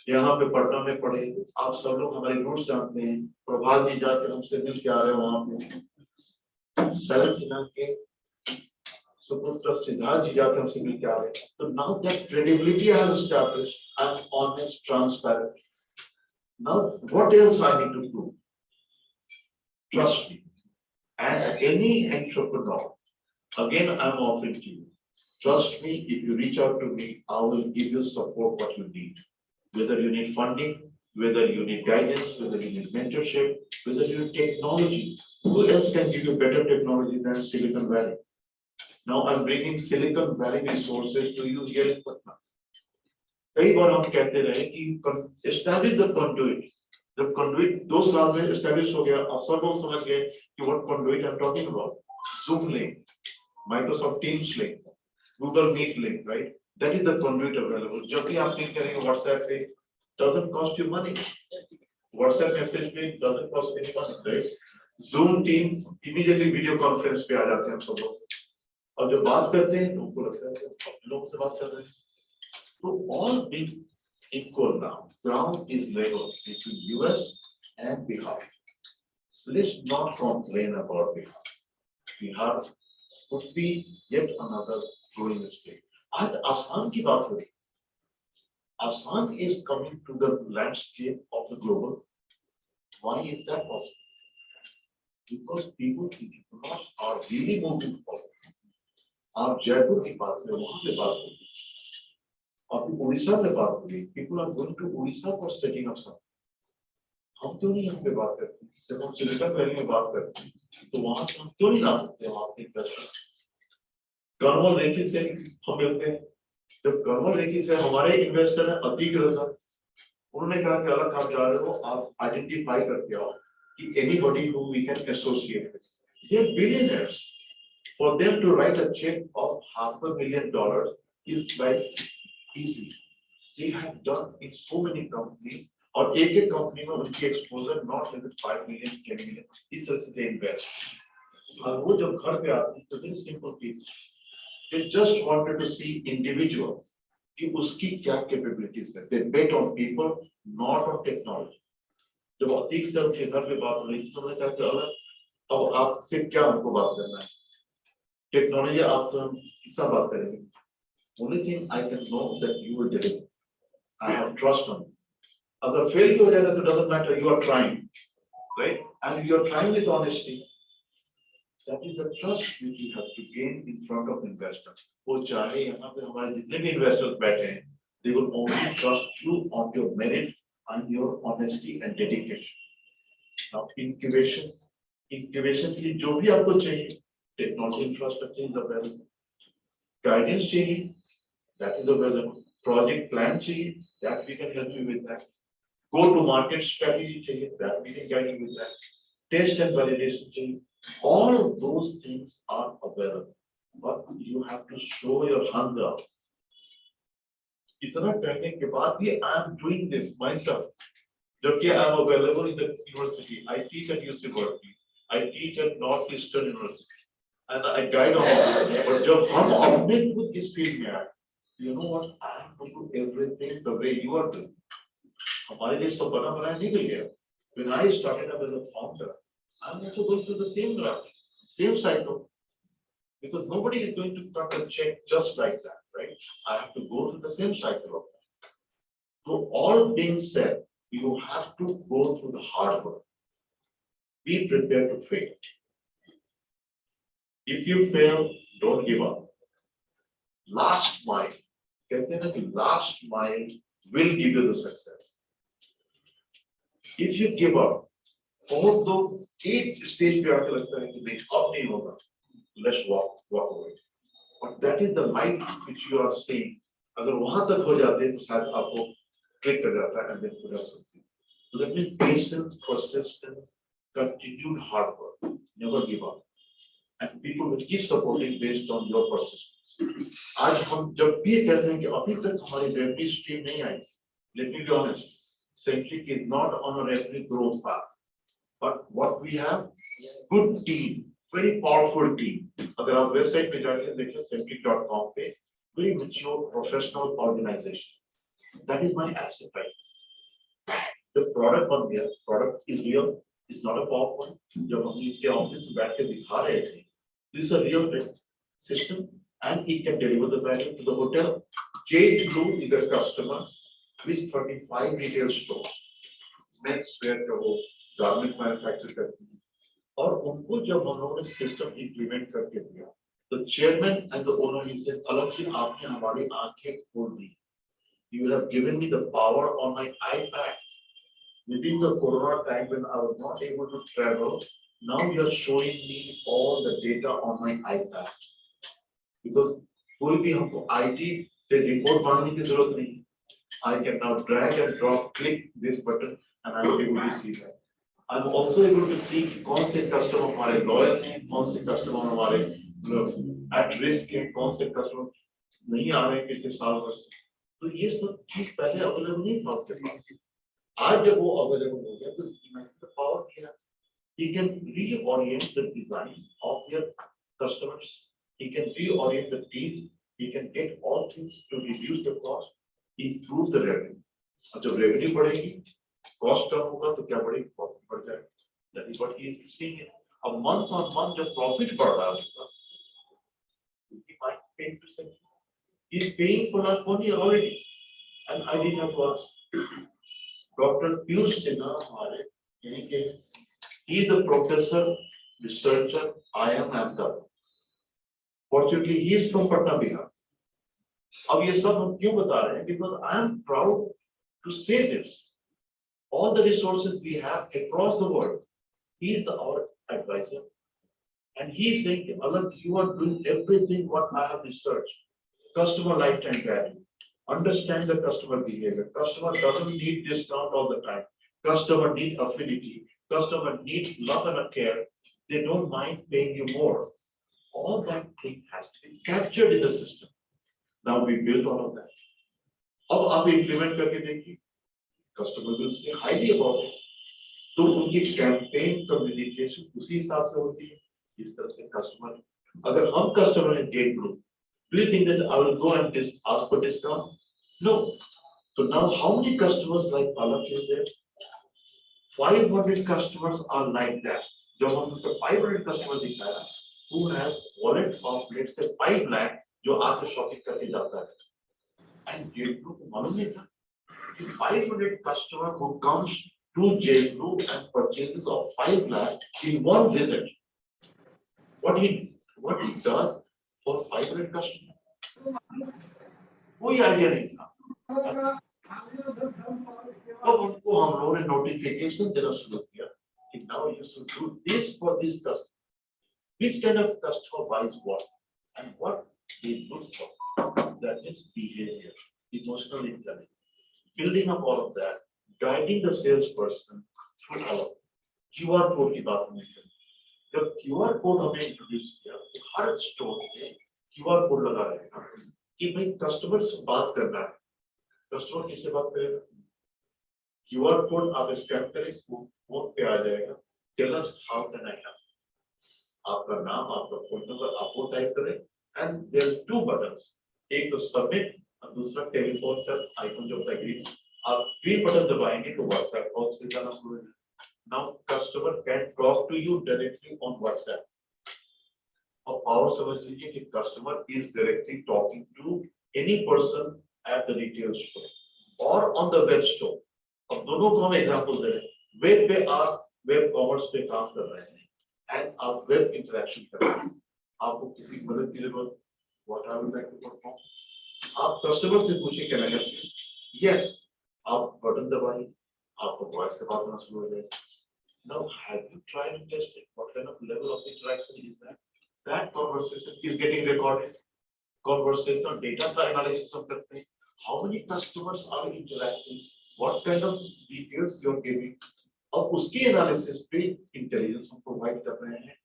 S2: यहाँ पे पटना में पढ़े, आप सब लोग हमारे रूट्स जानते हैं. प्रभात जी जाके हमसे मिल के आ रहे हैं वहाँ पे. शरद सिन्हा के सुपुत्र सिद्धार्थ जी जाके हमसे मिल के आ रहे हैं. So now that credibility I have established, I am honest, transparent. Now what else I need to do? Trust me. And any entrepreneur, again I am offering to you. Trust me, if you reach out to me, I will give you support what you need. Whether you need funding, whether you need guidance, whether you need mentorship, whether you need technology. Who else can give you better technology than Silicon Valley? Now I'm bringing Silicon Valley resources to you here in Patna. कई बार हम कहते रहे कि establish the conduit. जब conduit 2 साल में establish हो गया, अब सब लोग समझ गए कि what conduit I'm talking about. Zoom link, Microsoft Teams link, Google Meet link, right? That is the conduit available. जब भी आप meet करेंगे WhatsApp पे, doesn't cost you money. WhatsApp message पे doesn't cost any money, right? Zoom Teams immediately video conference पे आ जाते हैं सब लोग. और जब बात करते हैं तो उनको लगता है कि हम लोगों से बात कर रहे हैं. So all being equal now, ground is level between US and Bihar. Let's not complain about Bihar. Bihar would be yet another growing state. आज आसाम की बात करें, Assam is coming to the landscape of the global. Why is that possible? Because people are really moving forward. आप जयपुर की बात करें, वहाँ पे बात करें, आप उड़ीसा पे बात करें, people are going to Odisha for setting up something. हम क्यों नहीं यहाँ पे बात करते? जब हम सिलिकॉन वैली में बात करते हैं, तो वहाँ से हम क्यों नहीं ला सकते वहाँ पे इन्वेस्टर? कर्नल रेड्डी से हम मिलते हैं, जब कर्नल रेड्डी से हमारे इन्वेस्टर है अतीक रजा, उन्होंने कहा कि अलग आप जा रहे हो, आप आइडेंटिफाई करके आओ कि anybody who we can associate with. They are billionaires. For them to write a check of $500,000 is like easy. They have done in so many companies. और एक एक कंपनी में उनकी exposure not less 5 million 10 million इस तरह से they invest. और वो जब घर पे आते हैं तो very simple people, they just wanted to see individual कि उसकी क्या कैपेबिलिटीज है। They bet on people not on technology. जब अतीक से उनके घर पे बात हुई तो उन्होंने कहा कि अलग अब आपसे क्या हमको बात करना है, टेक्नोलॉजी आपसे हम कितना बात करेंगे। Only thing I can know that you will deliver, I have trust on. अगर फेल भी हो जाएगा तो doesn't matter, you are trying, right, and you are trying with honesty. That is the trust which you have to gain in front of investor. वो चाहे यहाँ पे हमारे जितने भी इन्वेस्टर्स बैठे हैं, they will only trust you on your merit and your honesty and dedication. Now incubation के लिए जो भी आपको चाहिए, technology infrastructure is available, guidance चाहिए, that is available, project plan चाहिए, that we can help you with that, go to market strategy चाहिए, that we can guide you with that, test and validation चाहिए, all of those things are available, but you have to show your hunger. इतना कहने के बाद भी I am doing this myself, जबकि I am available in the university, I teach at UC Berkeley, I teach at Northeastern University, and I guide on it. But जब हम अपने खुद इस फील्ड में आए, you know what, I am going to do everything the way you are doing. हमारे लिए सब बना बनाया नहीं मिल गया। When I started up as a founder, I'm also going through the same route, same cycle, because nobody is going to cut a check just like that, right? I have to go through the same cycle of that. So all being said, you have to go through the hard work. Be prepared to fail. If you fail, don't give up. Last mile, कहते हैं ना कि last mile will give you the success. If you give up, although एक stage पे आके लगता है कि नहीं अब नहीं होगा, let's walk away. But that is the light which you are seeing. अगर वहां तक हो जाते हैं तो शायद आपको क्लिक कर जाता है and then put up something. So that means patience, persistence, continued hard work, never give up, and people will keep supporting based on your persistence. आज हम जब भी कहते हैं कि अभी तक हमारी रेवेन्यू स्ट्रीम नहीं आई, let me be honest, Centric is not on a revenue growth path, but what we have, good team, very powerful team. अगर आप वेबसाइट पे जाके देखें centric.com पे, very mature professional organization. That is my asset, right? The product on there, product is real, it's not a PowerPoint. जब हम इनके office में बैठ के दिखा रहे थे, this is a real system, and it can deliver the value to the hotel. Jade Blue is a customer with 35 retail stores, men's wear का वो garment manufacture करती है, और उनको जब हम लोगों ने system implement करके दिया, the chairman and the owner he said, अलग से आपने हमारी आंखें खोल दी, you have given me the power on my iPad. Within the Corona time when I was not able to travel, now you are showing me all the data on my iPad, because कोई भी हमको IT से report मांगने की जरूरत नहीं, I can now drag and drop, click this button, and I'm able to see that. I'm also able to see कौन से customer हमारे loyal हैं, कौन से customer हमारे at risk हैं, कौन से customer नहीं आ रहे हैं पिछले साल भर से। तो ये सब चीज पहले अवेलेबल नहीं था आपके पास। आज जब वो अवेलेबल हो गया तो imagine the power क्या? He can reorient the design of your customers. He can reorient the team. He can get all things to reduce the cost. improve the revenue. और जब revenue बढ़ेगी, cost कम होगा तो क्या बढ़ेगी? Profit बढ़ जाएगा. That is what he is seeing. A month on month जब profit बढ़ रहा है, he might pay %. He is paying for our money already. And I did have to ask Dr. Piyush Sinha, हमारे यहीं के, he is a professor, researcher, I am Ahmedabad. Fortunately, he is from Patna, Bihar. अब ये सब हम क्यों बता रहे हैं? Because I am proud to say this. All the resources we have across the world, he is our advisor, and he is saying, Alakh, you are doing everything what I have researched. Customer lifetime value. Understand the customer behavior. Customer doesn't need discount all the time. Customer need affinity. Customer needs love and care. They don't mind paying you more. All that thing has to be captured in the system. Now we build all of that. अब आप implement करके देखिए. Customer will say highly about it. तो उनकी campaign communication उसी हिसाब से होती है. इस तरह से customer. अगर हम customer engage group, do you think that I will go and ask for discount? No. So now how many customers like Alakh is there? 500 customers are like that. जब हमने 500 customers दिखाया, who has wallet of let's say 5 lakh जो आपके shopping करके जाता है. And jail group मालूम नहीं था कि 500 customer who comes to jail group and purchases of 5 lakh in one visit. What he does for 500 customers? कोई idea नहीं था. अब उनको हम लोगों ने notification देना शुरू किया कि now you should do this for this customer. Which kind of customer buys what and what they look for? That is behavior, emotional intelligence. Building up all of that, guiding the salesperson through all of QR code की बात हमने करी. जब QR code हमने introduce किया, तो हर store में QR code लगा रहेगा कि भाई customer से बात करना है. Customer किससे बात करेगा? QR code आप स्कैन करें, फोन पे आ जाएगा. Tell us how can I help? आपका नाम, आपका फोन नंबर, आप वो टाइप करें. And there are 2 buttons. एक तो सबमिट और दूसरा टेलीफोन का आइकन जो एग्री. आप 3 बटन दबाएंगे तो व्हाट्सएप कॉल से जाना शुरू हो जाएगा. Now customer can talk to you directly on WhatsApp. और पावर समझ लीजिए कि customer is directly talking to any person at the retail store or on the web store. अब दोनों को हम एग्जांपल दे रहे हैं. वेब पे आप वेब कॉमर्स पे काम कर रहे हैं and आप वेब इंटरेक्शन कर रहे हैं. आपको किसी मदद की जरूरत, what I would like to perform. आप कस्टमर से पूछिए can I help you. Yes, आप बटन दबाइए, आपको वॉइस से बात करना शुरू हो जाएगा. Now have you tried and tested what kind of level of interaction is that? That conversation is getting recorded. Conversation data का analysis हम करते हैं. How many customers are interacting? What kind of details you are giving? और उसके analysis पे intelligence हम provide कर रहे हैं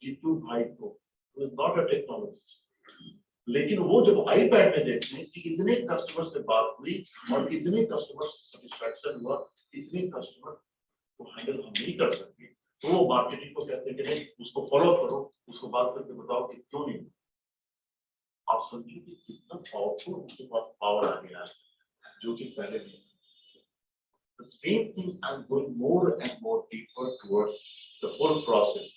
S2: जीतू भाई को. Who is not a technologist. लेकिन वो जब आईपैड में देखते हैं कि इतने कस्टमर से बात हुई और इतने कस्टमर सेटिस्फैक्शन हुआ, इतने कस्टमर को हैंडल हम नहीं कर सकते, तो वो मार्केटिंग को कहते हैं कि नहीं, उसको फॉलो करो, उसको बात करके बताओ कि क्यों नहीं. आप समझिए कि कितना पावरफुल उसके पास पावर आ गया है जो कि पहले नहीं. The same thing I'm going more and more deeper towards the whole process.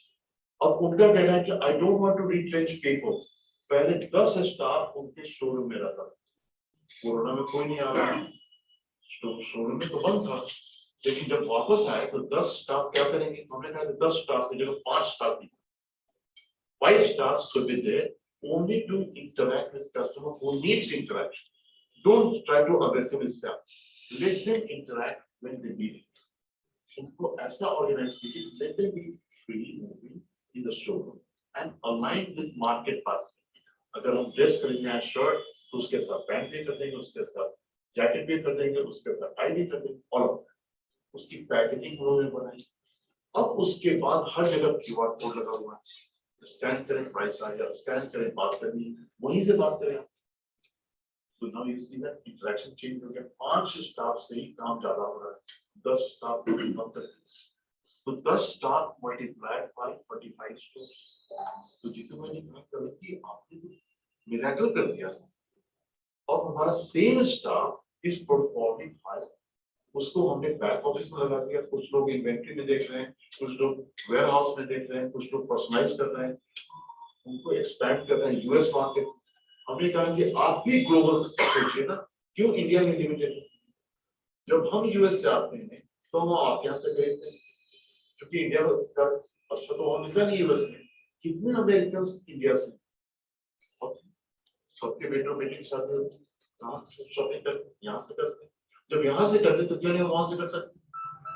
S2: अब उनका कहना है कि I don't want to retrench people. पहले 10 स्टाफ उनके शोरूम में रहता था. कोरोना में कोई नहीं आ रहा, शोरूम में तो बंद था. लेकिन जब वापस आए तो 10 स्टाफ क्या करेंगे? हमने कहा 10 स्टाफ की जगह 5 staff the. 5 staff should be there only to interact with customer who needs interaction. Don't try to aggressively sell. Let them interact when they need it. उनको ऐसा organize कीजिए, let them be freely moving in the showroom and aligned with market basket. अगर हम dress खरीदने आए shirt तो उसके साथ पैंट भी कर देंगे, उसके साथ जैकेट भी कर देंगे, उसके साथ टाई भी कर देंगे, ऑल ऑफ दैट. उसकी पैकेजिंग उन्होंने बनाई. अब उसके बाद हर जगह क्यूआर कोड लगा हुआ है. स्कैन करें, प्राइस आएगा, स्कैन करें, बात करनी है, वहीं से बात करें. So now you see that interaction change हो गया. 5 स्टाफ से ही काम ज्यादा हो रहा है, 10 स्टाफ को कम कर दिया. तो 10 स्टाफ multiplied by 45 stores. तो जितने मैंने कहा कि आपने मिरेकल कर दिया. और हमारा sale staff is performing high, उसको हमने बैक ऑफिस में लगा दिया, कुछ लोग इन्वेंट्री में देख रहे हैं, कुछ लोग वेयर हाउस में देख रहे हैं, कुछ लोग पर्सनलाइज कर रहे हैं, उनको एक्सपैंड कर रहे हैं यूएस मार्केट। हमने कहा कि आप भी ग्लोबल सोचिए ना, क्यों इंडिया में लिमिटेड? जब हम यूएस से आते हैं तो हम आप यहाँ से खरीदते हैं, क्योंकि इंडिया का अच्छा तो हम मिलता नहीं यूएस में। कितने अमेरिकन इंडिया से, सबके बेटों बेटी की शादी होती है, कहाँ से शॉपिंग करते, यहाँ से करते। जब यहाँ से करते तो क्यों नहीं वहां से कर सकते?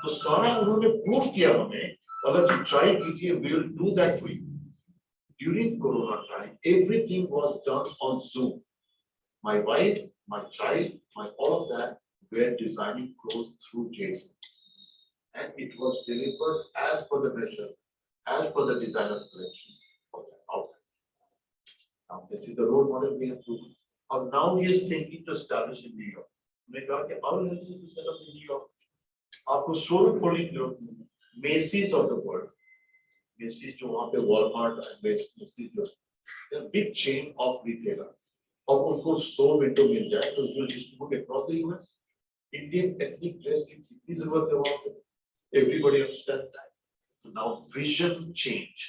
S2: तो सारा उन्होंने प्रूव किया हमें, अगर ट्राई कीजिए, we will do that for you. During corona time everything was done on Zoom. My wife, my child, all of that were designing clothes through James, and it was delivered as per the measure, as per the designer collection of the outfit. Now this is the role model we have to. And now he is thinking to establish in New York. मैं कहा कि how will you set up in New York? आपको showroom खोलने की जरूरत नहीं है, Macy's of the world, Macy's जो वहाँ पे Walmart and Macy's जो a big chain of retailer, और उनको 100 विंडो मिल जाए तो जो distribute across the US, Indian ethnic dress की कितनी जरूरत है वहाँ पे, everybody understands that. So now vision change,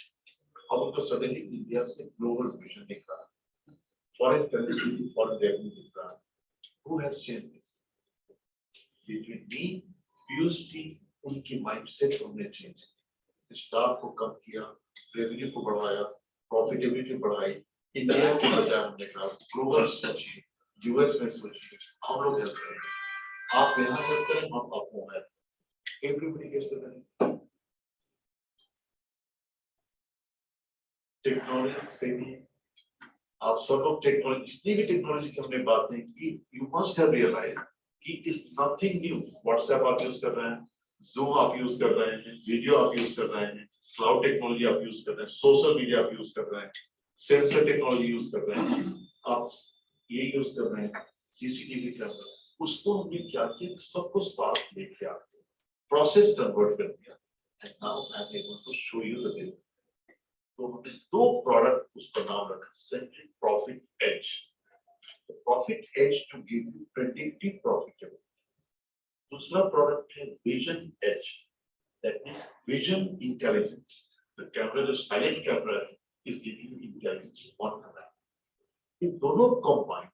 S2: अब उनको suddenly India से global vision दिख रहा है, foreign currency, foreign revenue दिख रहा है. Who has changed this? Between me, Piyush ji, उनकी mindset हमने change, स्टाफ को कम किया, रेवेन्यू को बढ़ाया, प्रॉफिटेबिलिटी बढ़ाई, इंडिया के बजाय हमने कहा ग्लोबल सोचिए, यूएस में सोचिए, हम लोग हेल्प करेंगे, आप यहाँ हेल्प करें, हम आपको help, everybody gets the benefit. Technology से भी आप सब लोग टेक्नोलॉजी, जितनी भी टेक्नोलॉजी की हमने बातें की, यू मस्ट हैव रियलाइज कि इट्स नथिंग न्यू। व्हाट्सएप आप यूज कर रहे हैं, Zoom आप यूज कर रहे हैं, वीडियो आप यूज कर रहे हैं, क्लाउड टेक्नोलॉजी आप यूज कर रहे हैं, सोशल मीडिया आप यूज कर रहे हैं, सेंसर टेक्नोलॉजी यूज कर रहे हैं, आप ये यूज कर रहे हैं, सीसीटीवी कैमरा, उसको हमने क्या किया, सबको साथ लेके आके प्रोसेस कन्वर्ट कर दिया, and now I am able to show you the way. तो हमने दो प्रोडक्ट उसका नाम रखा, Centric profit edge, profit edge to give you predictive profitability. दूसरा प्रोडक्ट है vision edge, that means vision intelligence, the camera जो साइलेंट कैमरा है is giving intelligence on camera. ये दोनों कंबाइन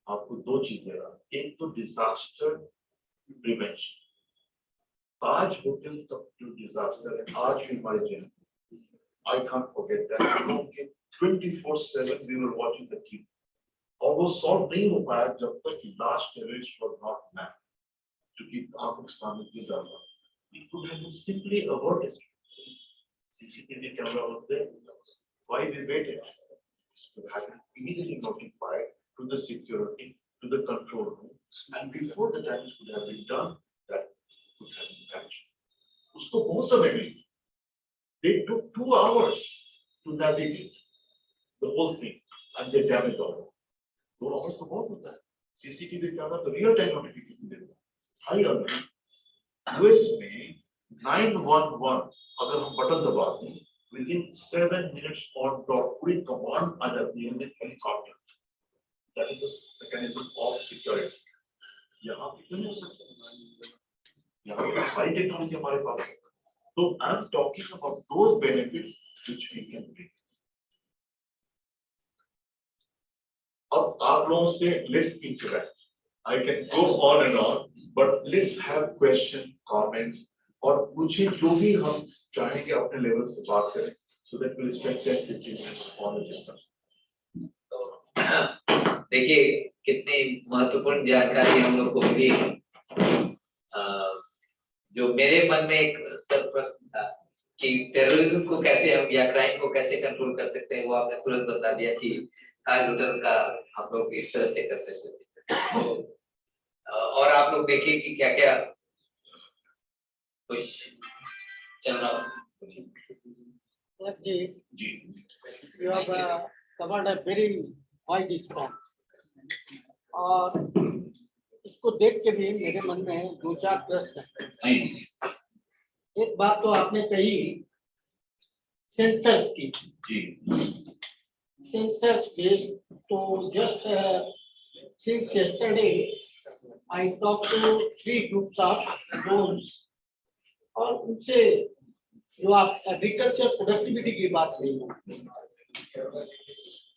S2: आपको दो चीजें देगा, एक तो डिजास्टर प्रिवेंशन, ताज होटल का जो डिजास्टर है आज भी हमारे jail, I can't forget that, 24/7 we were watching the TV, और वो सॉल्व नहीं हो पाया जब तक last terrorist was not man, क्योंकि आपको सामने नहीं डालना, it could have been simply averted. CCTV camera was there. Why we waited? It could have been immediately notified to the security, to the control room, and before the damage could have been done, that could have been catched. उसको बहुत समय मिला. They took 2 hours to navigate the whole thing, and they damaged all. 2 hours तो बहुत होता है. CCTV camera तो real time notification देता है. हाई अलर्ट, यूएस में 911 अगर हम बटन दबाते हैं, within 7 minutes on dot पूरी कमांड आ जाती है helicopter. That is the mechanism of security. यहाँ पे क्यों नहीं हो सकता? यहाँ पे सारी टेक्नोलॉजी हमारे पास है। तो I am talking about those benefits which we can bring. अब आप लोगों से let's interact. I can go on and on, but let's have question, comments, और पूछिए जो भी हम चाहेंगे अपने लेवल से बात करें, so that we'll spend 10-15 minutes on the discussion.
S1: देखिए कितनी महत्वपूर्ण जानकारी हम लोग को मिली है। जो मेरे मन में एक सब प्रश्न था कि टेररिज्म को कैसे हम या क्राइम को कैसे कंट्रोल कर सकते हैं, वो आपने तुरंत बता दिया कि ताज होटल का हम लोग इस तरह से कर सकते हैं। और आप लोग देखिए कि क्या क्या कुछ चल रहा
S3: जी, you have covered a very wide span, और इसको देख के भी मेरे मन में 2-4 प्रश्न हैं। एक बात तो आपने कही सेंसर्स की, सेंसर्स बेस्ड, तो just Since yesterday, I talked to 3 groups of drones और उनसे जो आप एग्रीकल्चर प्रोडक्टिविटी की बात कही,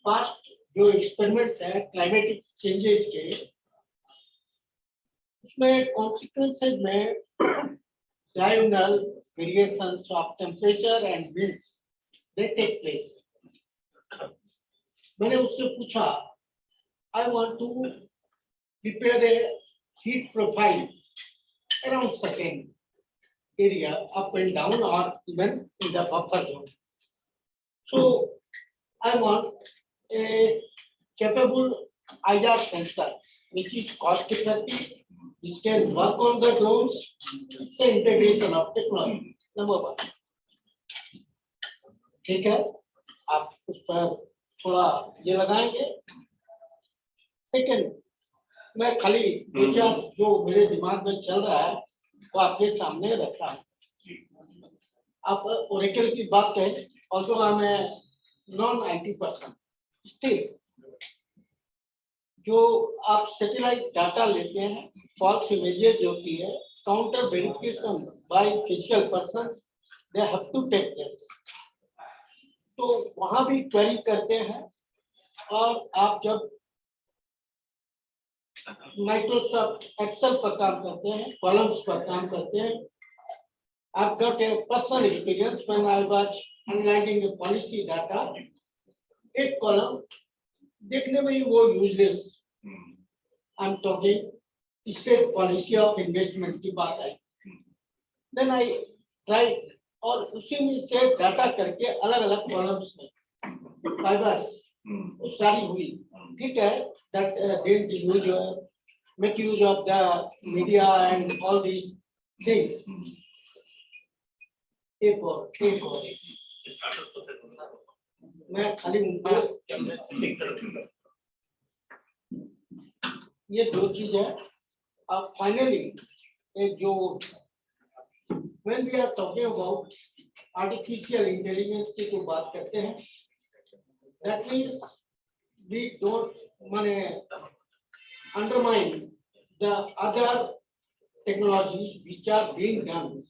S3: पास्ट जो एक्सपेरिमेंट है क्लाइमेटिक चेंजेस के, उसमें कॉन्सिक्वेंसेज में diurnal variations of temperature and winds they take place. मैंने उससे पूछा, I want to prepare a heat profile around certain area up and down or even in the buffer zone. So I want a capable IR sensor which is cost effective, which can work on the drones. It's the integration of technology. Number 1. ठीक है, आप उस पर थोड़ा ये लगाएंगे. Second, मैं खाली 2-4 जो मेरे दिमाग में चल रहा है वो आपके सामने रखा हूँ. आप ओरेकल की बात करें, also I'm a non-IT person. Still, जो आप सैटेलाइट डाटा लेते हैं, फॉल्स इमेजेस जो की है, counter verification by physical persons, they have to take place. तो वहां भी क्वेरी करते हैं. और आप जब माइक्रोसॉफ्ट एक्सेल पर काम करते हैं, कॉलम्स पर काम करते हैं, I've got a personal experience when I was analyzing the policy data. एक कॉलम देखने में ही वो useless. I'm talking state policy of investment की बात आई. Then I try और उसी में से डाटा करके अलग अलग कॉलम्स में फाइबर्स वो सारी हुई. ठीक है, that didn't use make use of the media and all these things. एक और मैं खाली ये 2 चीज है. अब फाइनली एक जो when we are talking about artificial intelligence की जो बात करते हैं, that means we don't undermine the other technologies which are being done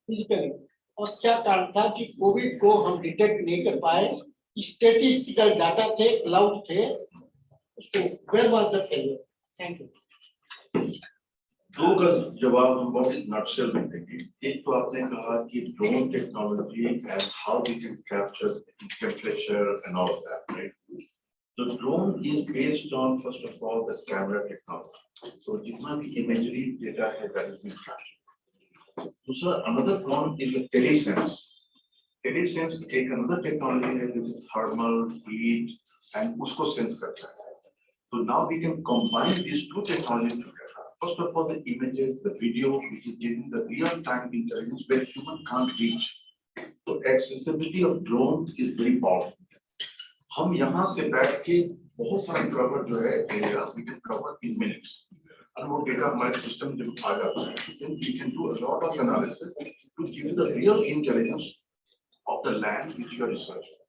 S3: physically. और क्या कारण था कि कोविड को हम डिटेक्ट नहीं कर पाए? स्टैटिस्टिकल डाटा थे, क्लाउड थे, उसको where was the failure? Thank you.
S2: 2 का जवाब हम बहुत ही नटशेल में देंगे. एक तो आपने कहा कि drone technology and how we can capture temperature and all that, right? So drone is based on first of all the camera technology. So जितना भी imagery data है that is being captured. दूसरा another one is the telesense. Telesense एक another technology है जो thermal heat and उसको sense करता है. So now we can combine these 2 technologies together. First of all, the images, the video, which is giving the real-time intelligence where human can't reach. So accessibility of drones is very powerful. हम यहाँ से बैठ के बहुत सारा cover जो है area we can cover in minutes. और वो data हमारे system जब आ जाता है, then we can do a lot of analysis to give you the real intelligence of the land which you are researching.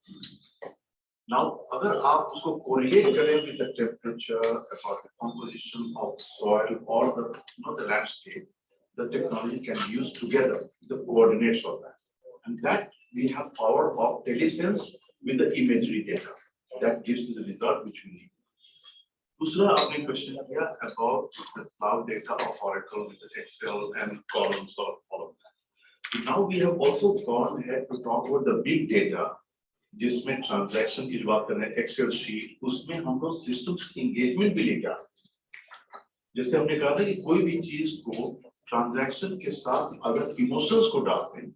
S2: Now, अगर आप उसको correlate करें with the temperature, about the composition of soil or the landscape, the technology can be used together the coordinates of that, and that we have power of telesense with the imagery data that gives you the result which we need. दूसरा आपने question किया about the cloud data of Oracle with the Excel and columns of all of that. Now we have also gone ahead to talk about the big data. जिसमें transaction की बात करें Excel sheet, उसमें हम लोग systems engagement भी लेके आते हैं. जैसे हमने कहा था कि कोई भी चीज को ट्रांजैक्शन के साथ अगर इमोशंस को डालते हैं,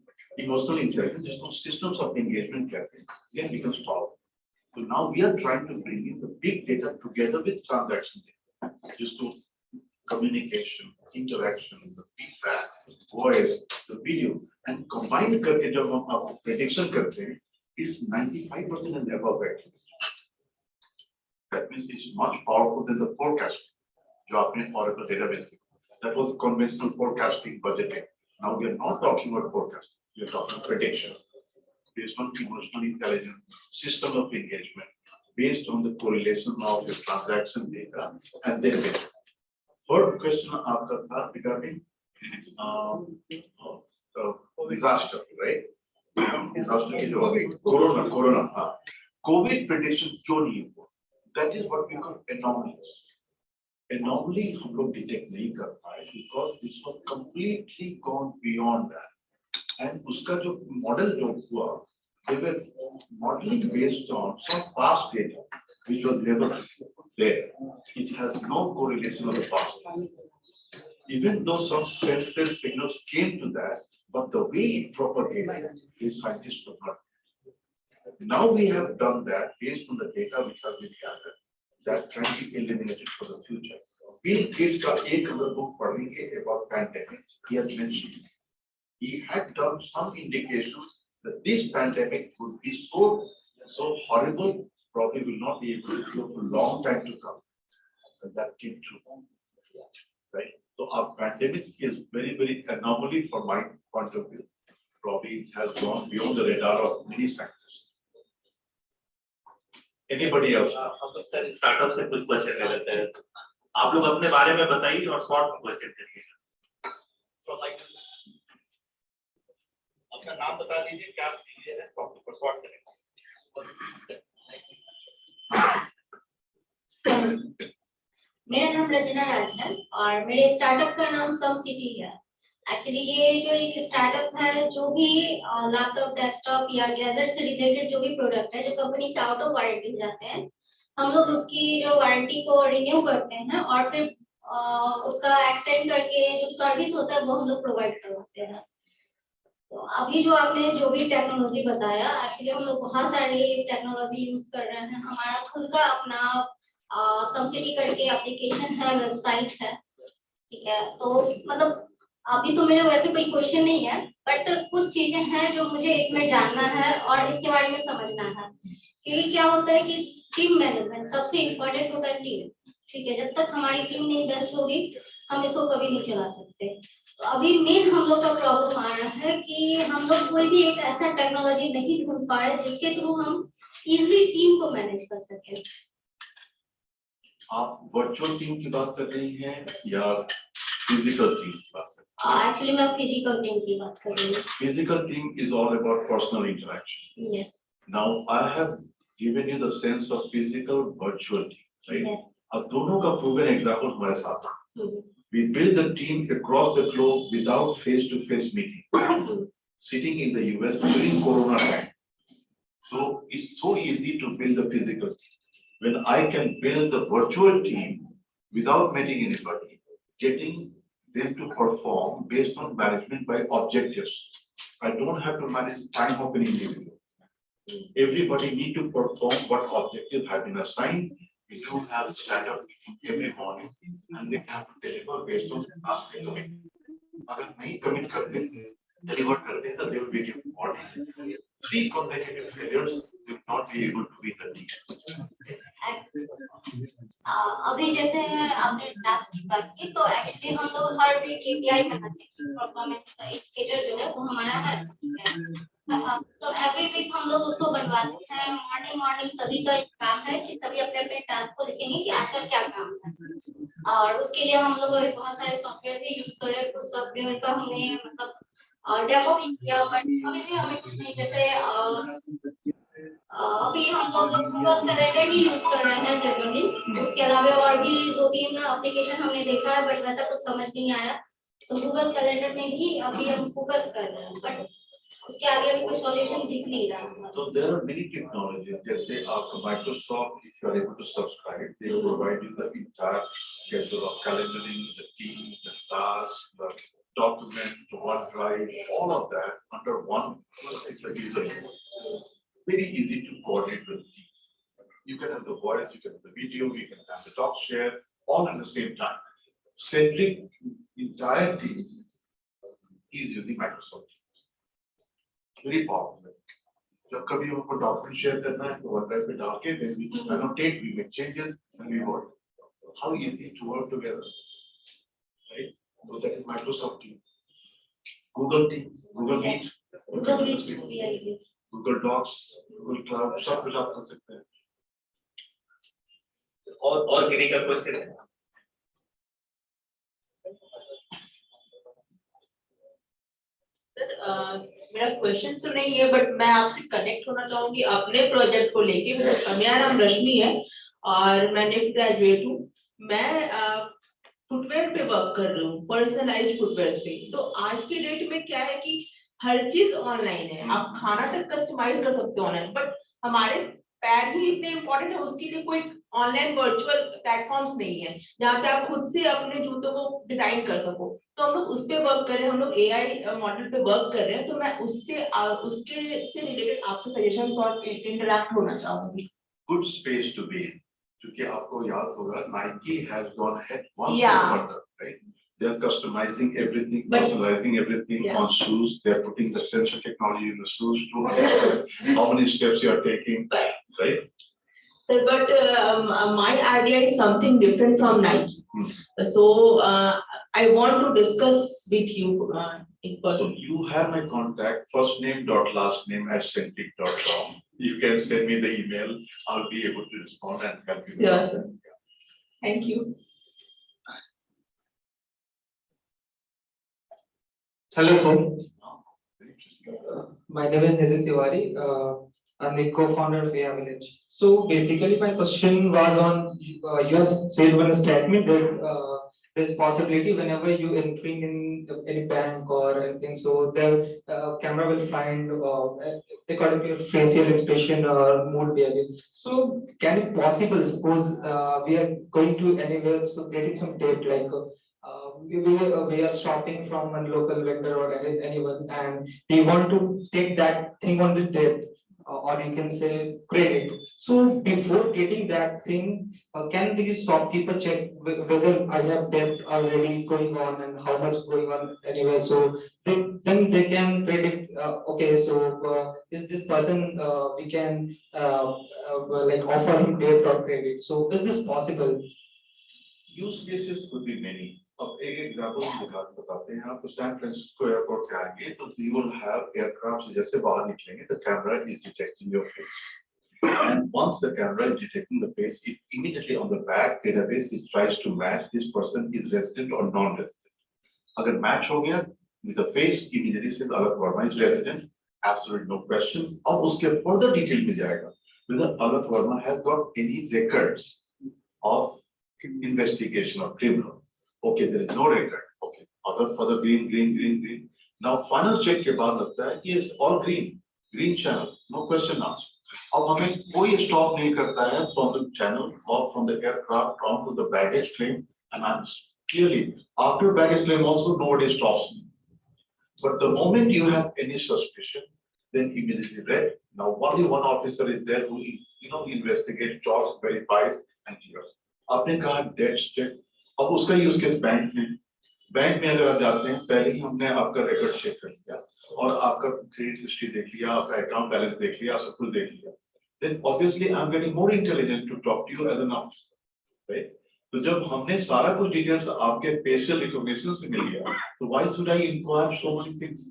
S2: इमोशनल इंटेलिजेंस जिसको सिस्टम्स ऑफ एंगेजमेंट कहते हैं, then we can solve. So now we are trying to bring in the big data together with transaction data, just to communication, interaction, the feedback, the voice, the video, and combine करके जब हम आपको prediction करते हैं, is 95% and above accuracy. That means it's much powerful than the forecasting. जो आपने Oracle database, that was conventional forecasting budgeting. Now we are not talking about forecasting. We are talking prediction based on emotional intelligence, system of engagement, based on the correlation of your transaction data and then data. Third question आपका था regarding disaster, right? Disaster की जो corona हाँ, COVID prediction क्यों नहीं हुआ? That is what we call anomalies. Anomaly हम लोग detect नहीं कर पाए because this was completely gone beyond that. And उसका जो model जो हुआ, they were modeling based on some past data which was never there. It has no correlation with the past. Even though some sensitive signals came to that, but the way it propagated, the scientists could not. Now we have done that based on the data which has been gathered, that can be eliminated for the future. Bill Gates का एक अगर book पढ़ेंगे about pandemic, he has mentioned, he had done some indications that this pandemic would be so horrible, probably will not be able to go for a long time to come. And that came true, right? So our pandemic is very, very anomaly from my point of view. Probably it has gone beyond the radar of many scientists. Anybody else?
S4: हम लोग sir startup से कुछ question ले लेते हैं। आप लोग अपने बारे में बताइए और शॉर्ट क्वेश्चन करिए। अपना नाम बता दीजिए, क्या चीजें हैं, टॉपिक पर शॉर्ट करेंगे।
S5: मेरा नाम रजना राज है और मेरे स्टार्टअप का नाम सम सिटी है। एक्चुअली ये जो एक स्टार्टअप है, जो भी लैपटॉप, डेस्कटॉप या गैजेट से रिलेटेड जो भी प्रोडक्ट है जो कंपनी से आउट ऑफ वारंटी जाते हैं, हम लोग उसकी जो वारंटी को रिन्यू करते हैं और फिर उसका एक्सटेंड करके जो सर्विस होता है वो हम लोग प्रोवाइड करवाते हैं। तो अभी जो आपने जो भी टेक्नोलॉजी बताया, एक्चुअली हम लोग बहुत सारी टेक्नोलॉजी यूज कर रहे हैं। हमारा खुद का अपना समसिटी करके एप्लीकेशन है, वेबसाइट है, ठीक है। तो मतलब अभी तो मेरे वैसे कोई क्वेश्चन नहीं है, बट कुछ चीजें हैं जो मुझे इसमें जानना है और इसके बारे में समझना है। क्योंकि क्या होता है कि टीम मैनेजमेंट सबसे इम्पोर्टेंट होता है टीम, ठीक है। जब तक हमारी टीम नहीं बेस्ट होगी, हम इसको कभी नहीं चला सकते। तो अभी मेन हम लोग का प्रॉब्लम आ रहा है कि हम लोग कोई भी एक ऐसा टेक्नोलॉजी नहीं ढूंढ पा रहे जिसके थ्रू हम इजीली टीम को मैनेज कर सकें।
S2: आप वर्चुअल टीम की बात कर रही हैं या फिजिकल टीम की बात कर रही हैं?
S5: एक्चुअली मैं फिजिकल टीम की बात कर रही हूँ।
S2: Physical team is all about personal interaction.
S5: Yes.
S2: Now I have given you the sense of physical virtual team, right?
S5: Yes.
S2: अब दोनों का proven example हमारे साथ है। We build the team across the globe without face-to-face meeting, sitting in the US during Corona time. So it's so easy to build the physical team. When I can build the virtual team without meeting anybody, getting them to perform based on management by objectives. I don't have to manage time of an individual. Everybody need to perform what objectives have been assigned. We do have stand-up meeting every morning, and they have to deliver based on task commitment. अगर नहीं commit करते, deliver करते, तो they will be deported. 3 consecutive failures will not be able to be the team.
S5: अभी जैसे आपने task की बात की, तो एक्चुअली हम लोग हर वीक केपीआई बनाते हैं। परफॉर्मेंस का इंडिकेटर जो है वो हमारा है। तो एवरी वीक हम लोग उसको बनवाते हैं। मॉर्निंग सभी का काम है कि सभी अपने अपने टास्क को लिखेंगे कि आज का क्या काम है। और उसके लिए हम लोग अभी बहुत सारे सॉफ्टवेयर भी यूज कर रहे हैं। कुछ सॉफ्टवेयर का हमने मतलब डेमो भी किया, बट अभी भी हमें कुछ नहीं। जैसे अभी हम लोग गूगल कैलेंडर ही यूज कर रहे हैं जनरली। उसके अलावा और भी 2-3 एप्लीकेशन हमने देखा है, बट वैसा कुछ समझ नहीं आया। तो गूगल कैलेंडर में भी अभी हम फोकस कर रहे हैं, बट उसके आगे भी कोई सॉल्यूशन दिख नहीं रहा।
S2: So there are many technologies. जैसे आपका Microsoft, if you are able to subscribe, they provide you the entire schedule of calendaring, the teams, the tasks, the documents, the OneDrive, all of that under one user. Very easy to coordinate with the team. You can have the voice, you can have the video, you can have the talk share, all at the same time. Centric entire team is using Microsoft Teams. Very powerful. जब कभी हमको document share करना है तो OneDrive पे डाल के then we annotate, we make changes and we work. How easy to work together, right? So that is Microsoft Teams. Google Teams, Google Meet,
S5: Google Meet भी है।
S2: Google Docs, Google Cloud, सब कुछ आप कर सकते हैं।
S4: और किसी का क्वेश्चन है?
S6: सर मेरा क्वेश्चन तो नहीं है बट मैं आपसे कनेक्ट होना चाहूंगी अपने प्रोजेक्ट को लेके। मेरा नाम रश्मि है और मैं नेक्स्ट ग्रेजुएट हूँ। मैं फुटवेयर पे वर्क कर रही हूँ, पर्सनलाइज्ड फुटवेयर पे। तो आज के डेट में क्या है कि हर चीज ऑनलाइन है, आप खाना तक कस्टमाइज कर सकते हो ऑनलाइन, बट हमारे पैर ही इतने इंपॉर्टेंट है, उसके लिए कोई ऑनलाइन वर्चुअल प्लेटफॉर्म्स नहीं है जहाँ पे आप खुद से अपने जूतों को डिजाइन कर सको। तो हम लोग उस पे वर्क कर रहे हैं, हम लोग एआई मॉडल पे वर्क कर रहे हैं। तो मैं उसके से रिलेटेड आपसे सजेशंस और इंटरैक्ट होना चाहूंगी।
S2: Good space to be in. क्योंकि आपको याद होगा Nike has gone ahead one
S6: Yeah.
S2: step further, right? They are customizing everything,
S6: But-
S2: personalizing everything
S6: Yeah.
S2: on shoes. They are putting the sensor technology in the shoes to understand how many steps you are taking, right?
S6: Sir, but my idea is something different from Nike. So I want to discuss with you in
S2: So
S6: person.
S2: you have my contact, first name dot last name at centric.com. You can send me the email. I'll be able to respond and help you.
S6: Yes, sir. Thank you.
S7: Hello, sir.
S2: Very interesting.
S7: My name is Nidhi Tiwari. I'm the co-founder of AI Village. So basically, my question was on you have said one statement that there's possibility whenever you entering in any bank or anything, so the camera will find according to your facial expression or mood behavior. So can it possible? Suppose we are going to anywhere, so getting some debt like. We are shopping from one local vendor or anyone, and we want to take that thing on the debt, or you can say credit. So before getting that thing, can the shopkeeper check whether I have debt already going on and how much going on anyway? So then they can predict. Okay, so is this person we can like offer him debt or credit? So is this possible?
S2: Use cases could be many. अब एक example बताते हैं आपको। San Francisco airport पे आएंगे तो you will have aircraft से जैसे बाहर निकलेंगे the camera is detecting your face, and once the camera is detecting the face, it immediately on the back database it tries to match this person is resident or non-resident. अगर match हो गया with the face, immediately says Alakh Verma is resident, absolutely no question. अब उसके further detail में जाएगा whether Alakh Verma has got any records of investigation or criminal. Okay, there is no record. Okay, other green. Now final check के बाद लगता है कि it's all green channel, no question asked. अब हमें कोई stop नहीं करता है from the channel or from the aircraft on to the baggage claim, and I'm clearly after baggage claim also nobody stops me. But the moment you have any suspicion, then immediately red. Now only one officer is there who investigates, talks, verifies and clears. आपने कहा date check, अब उसका use case bank में अगर आप जाते हैं, पहले ही हमने आपका रिकॉर्ड चेक कर लिया और आपका क्रेडिट हिस्ट्री देख लिया, आपका अकाउंट बैलेंस देख लिया, सब कुछ देख लिया, then obviously I'm getting more intelligent to talk to you as an officer, right? तो जब हमने सारा कुछ डिटेल्स आपके फेशियल रिकॉग्निशन से मिल गया, तो why should I inquire so many things?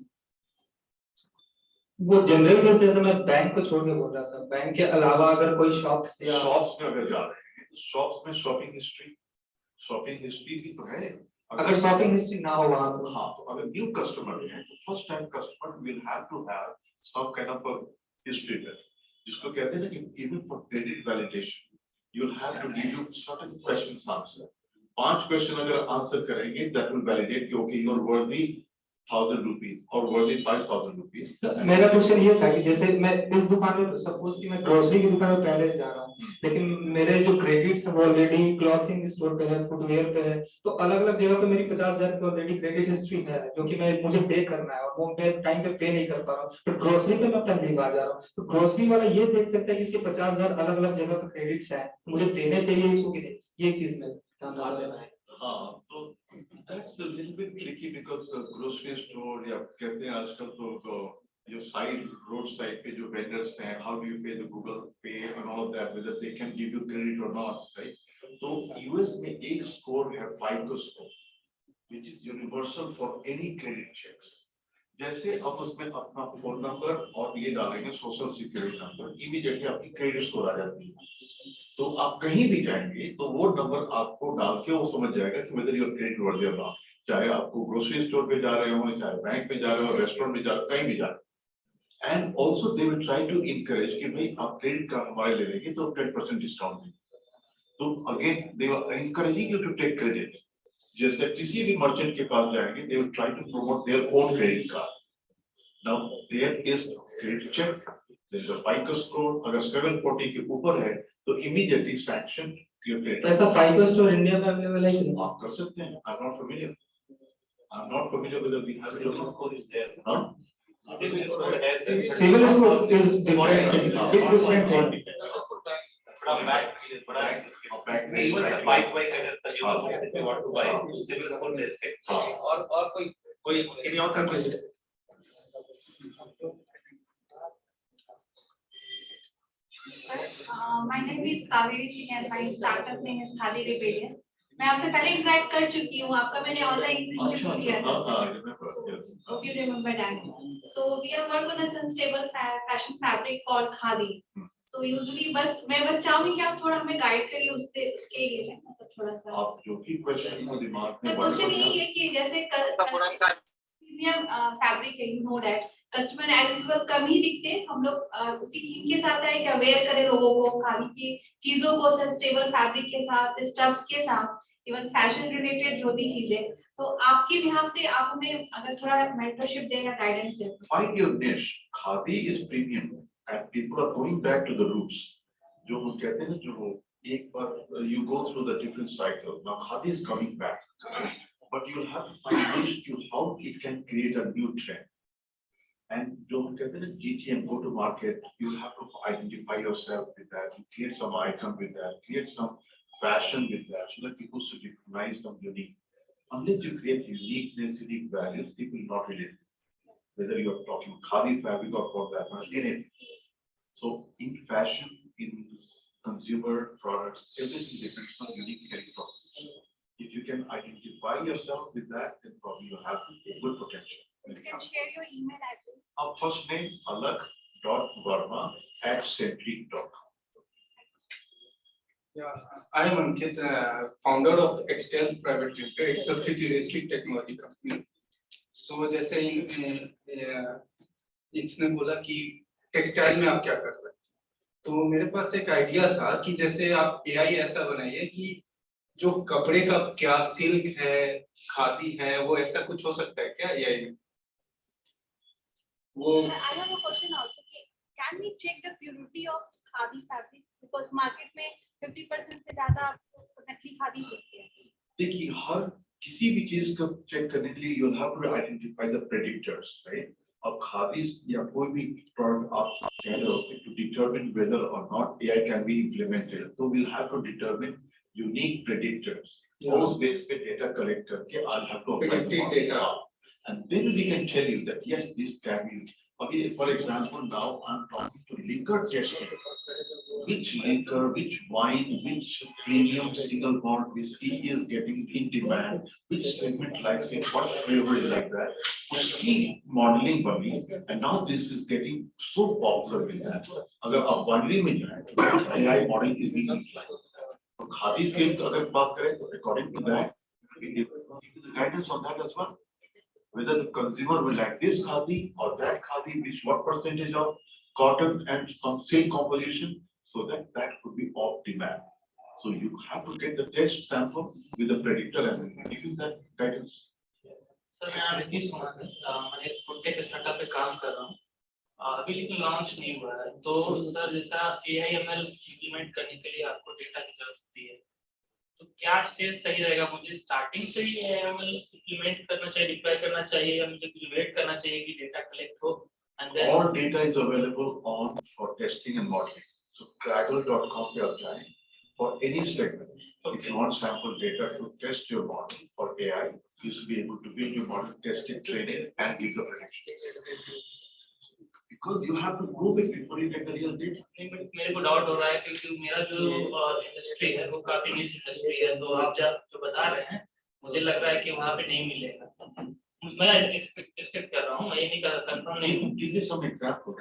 S7: वो जनरल केस जैसे मैं बैंक को छोड़ के बोल रहा था, बैंक के अलावा अगर कोई शॉप्स या
S2: शॉप्स में अगर जा रहे हैं तो शॉप्स में शॉपिंग हिस्ट्री भी तो है।
S7: अगर शॉपिंग हिस्ट्री ना हो वहां तो
S2: हाँ, तो अगर न्यू कस्टमर है तो first time customer will have to have some kind of a history there, जिसको कहते हैं ना कि even for credit validation you will have to give you certain questions answer. 5 question अगर आंसर करेंगे दैट विल वैलिडेट कि okay you are worthy 1000 rupees और वर्दी 5000 रुपीस।
S7: मेरा क्वेश्चन ये था कि जैसे मैं इस दुकान में सपोज कि मैं ग्रोसरी की दुकान में पहले जा रहा हूँ, लेकिन मेरे जो क्रेडिट्स हैं वो ऑलरेडी क्लॉथिंग स्टोर पे है, फुटवेयर पे है, तो अलग अलग जगह पे मेरी 50,000 की ऑलरेडी क्रेडिट हिस्ट्री है जो कि मुझे पे करना है और वो मैं टाइम पे पे नहीं कर पा रहा हूँ। तो ग्रोसरी पे मैं पहली बार जा रहा हूँ, तो ग्रोसरी वाला ये देख सकता है कि इसके 50,000 अलग अलग जगह पे क्रेडिट्स हैं, मुझे देने चाहिए इसको कि नहीं, ये चीज में ध्यान देना है।
S2: हाँ, तो that's a little bit tricky because grocery store या कहते हैं आजकल तो your side road side पे जो vendors हैं, how do you pay the Google Pay and all of that, whether they can give you credit or not, right? तो US में एक score है FICO score, which is universal for any credit checks. जैसे आप उसमें अपना phone number और ये डालेंगे सोशल सिक्योरिटी नंबर, इमीडिएटली आपकी क्रेडिट स्कोर आ जाती है। तो आप कहीं भी जाएंगे तो वो नंबर आपको डाल के वो समझ जाएगा कि वेदर योर क्रेडिट वर्दी और नॉट। चाहे आपको ग्रोसरी स्टोर पे जा रहे हो, चाहे बैंक में जा रहे हो, रेस्टोरेंट में जा रहे हो, कहीं भी जा रहे हो। And also they will try to encourage कि भाई आप क्रेडिट कार्ड हमारे ले लेंगे तो 10% डिस्काउंट देंगे। तो again they are encouraging you to take credit. जैसे किसी भी मर्चेंट के पास जाएंगे, they will try to promote their own credit card. Now there is credit check, there is a FICO score. अगर 740 के ऊपर है तो immediately sanction your credit.
S7: ऐसा FICO स्कोर इंडिया में अवेलेबल है कि नहीं?
S2: आप कर सकते हैं। I'm not familiar. I'm not familiar whether we have a score is there. हाँ?
S4: सिविल स्कोर है sir.
S7: Civil score is different.
S4: Even the bike अगर consumer if you want to buy, CIBIL score test है। और कोई any other question?
S8: My name is Kaveri Singh and my startup name is Khadi Rebellion. मैं आपसे पहले interact कर चुकी हूँ, आपका मैंने ऑनलाइन इंटरव्यू लिया था। Hope you remember that. So we are working on a sustainable fashion fabric called khadi. So usually मैं बस चाहूँगी कि आप थोड़ा हमें गाइड करिए उसके लिए थोड़ा सा।
S2: आप जो भी क्वेश्चन को दिमाग में
S8: क्वेश्चन यही है कि जैसे प्रीमियम फैब्रिक है, you know that customer as well कम ही दिखते हैं, हम लोग उसी थीम के साथ है कि अवेयर करें लोगों को खादी की चीजों को सस्टेनेबल फैब्रिक के साथ, स्टफ्स के साथ, इवन फैशन रिलेटेड जो भी चीजें। तो आपके बिहाफ से आप हमें अगर थोड़ा मेंटरशिप दें या गाइडेंस दें।
S2: Find your niche. Khadi is premium and people are going back to the roots. जो हम कहते हैं ना, जो एक बार you go through the different cycle. Now Khadi is coming back, but you have to find niche to how it can create a new trend. And जो हम कहते हैं ना GTM, go to market, you have to identify yourself with that, you create some item with that, create some fashion with that, so that people should recognize some unique. Unless you create uniqueness, unique values, people will not relate. Whether you are talking khadi fabric or for that matter, anything. So in fashion, in consumer products, everything depends on unique selling proposition. If you can identify yourself with that, then probably you have good potential.
S8: You can share your email address.
S2: Our first name alakh.verma@centric.com.
S9: Yeah, I am Ankit, founder of Extels Private Limited. It's a futuristic technology company. So जैसे इसने बोला कि textile में आप क्या कर सकते हैं, तो मेरे पास एक आइडिया था कि जैसे आप AI ऐसा बनाइए कि जो कपड़े का क्या सिल्क है, खादी है, वो ऐसा कुछ हो सकता है क्या AI में? वो
S8: I have a question also. Can we check the purity of khadi fabric because market में 50% से ज़्यादा नकली खादी मिलती है।
S2: देखिए, हर किसी भी चीज को चेक करने के लिए you have to identify the predictors, right? अब खादी या कोई भी प्रोडक्ट आप कह रहे हो to determine whether or not AI can be implemented, so we'll have to determine unique predictors. Those based पे data collect करके I'll have to apply the data, and then we can tell you that yes, this can be. Okay, for example, now I'm talking to liquor testing. Which liquor, which wine, which premium single malt whiskey is getting in demand, which segment likes it, what flavor is like that. उसकी modeling बनी, and now this is getting so popular with that. अगर आप modeling में जाएं, तो AI model is being utilized. और khadi silk अगर बात करें, तो according to that, we give the guidance on that as well. Whether the consumer will like this khadi or that khadi, which what percentage of cotton and some silk composition, so that could be of demand. So you have to get the test sample with the predictor and give that guidance.
S10: Sir मैं नीतीश कुमार मैं एक food tech startup पे काम कर रहा हूँ, अभी लेकिन लॉन्च नहीं हुआ है। तो सर जैसा AI ML इम्प्लीमेंट करने के लिए आपको डेटा की जरूरत होती है, तो क्या स्टेज सही रहेगा? मुझे स्टार्टिंग से ही AI ML इम्प्लीमेंट करना चाहिए, डिप्लॉय करना चाहिए, या मुझे कुछ वेट करना चाहिए कि डेटा कलेक्ट हो?
S2: All data is available on for testing and modeling. So Kaggle.com पे आप जाएं for any segment. If you want sample data to test your model for AI, you should be able to build your model, test it, train it, and give the prediction. Because you have to prove it before you get the real data.
S10: मेरे को doubt हो रहा है क्योंकि मेरा जो industry है वो काफी निश इंडस्ट्री है, तो आप जो बता रहे हैं मुझे लग रहा है कि वहाँ पे नहीं मिलेगा। मैं एक्सपेक्ट कर रहा हूँ, मैं ये नहीं कर कंफर्म नहीं हूँ।
S2: Give me some example.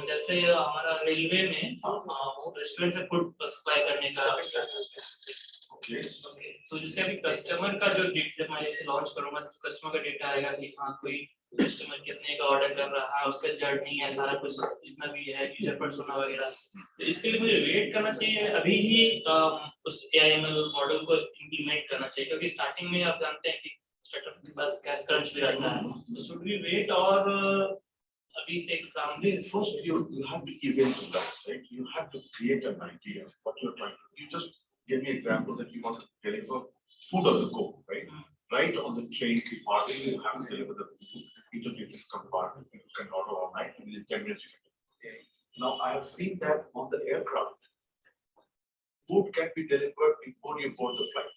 S10: जैसे हमारा रेलवे में रेस्टोरेंट से फूड सप्लाई करने का
S2: Okay.
S10: तो जैसे अभी कस्टमर का जो डेटा मैं जैसे लॉन्च करूंगा तो कस्टमर का डेटा आएगा कि हाँ कोई कस्टमर कितने का ऑर्डर कर रहा है, उसका जर्नी है, सारा कुछ जितना भी है, यूजर पर्सोना वगैरह। तो इसके लिए मुझे वेट करना चाहिए अभी ही उस AIML मॉडल को इम्प्लीमेंट करना चाहिए, क्योंकि स्टार्टिंग में आप जानते हैं कि स्टार्टअप के पास कैश क्रंच भी रहता है, तो शुड वी वेट और अभी से काम भी।
S2: First, you have to event that, right? You have to create an idea what you're trying to do. You just give me example that you want to deliver food on the go, right? Right on the train departing, you have to deliver the food into different compartment. You can order online within 10 minutes. Now, I have seen that on the aircraft. Food can be delivered before you board the flight.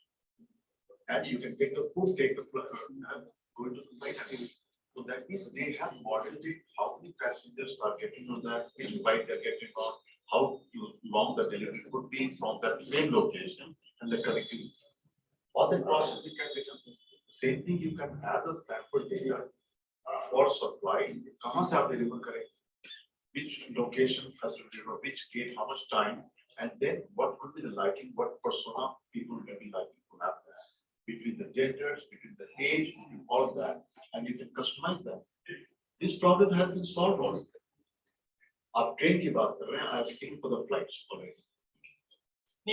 S2: And you can take the food, take the flight, and go into the flight. So that means they have modeled it, how many passengers are getting on that, which flight they're getting on, how long the delivery could be from that same location and the connectivity. All the processing can be done. Same thing you can add the Stanford data for supply. Kahan se aap deliver karenge? Which location has to deliver, which gate, how much time, and then what could be the liking, what persona people may be liking to have that. Between the genders, between the age, all that, and you can customize that. This problem has been solved already. आप train की बात कर रहे हैं, I have seen for the flights already.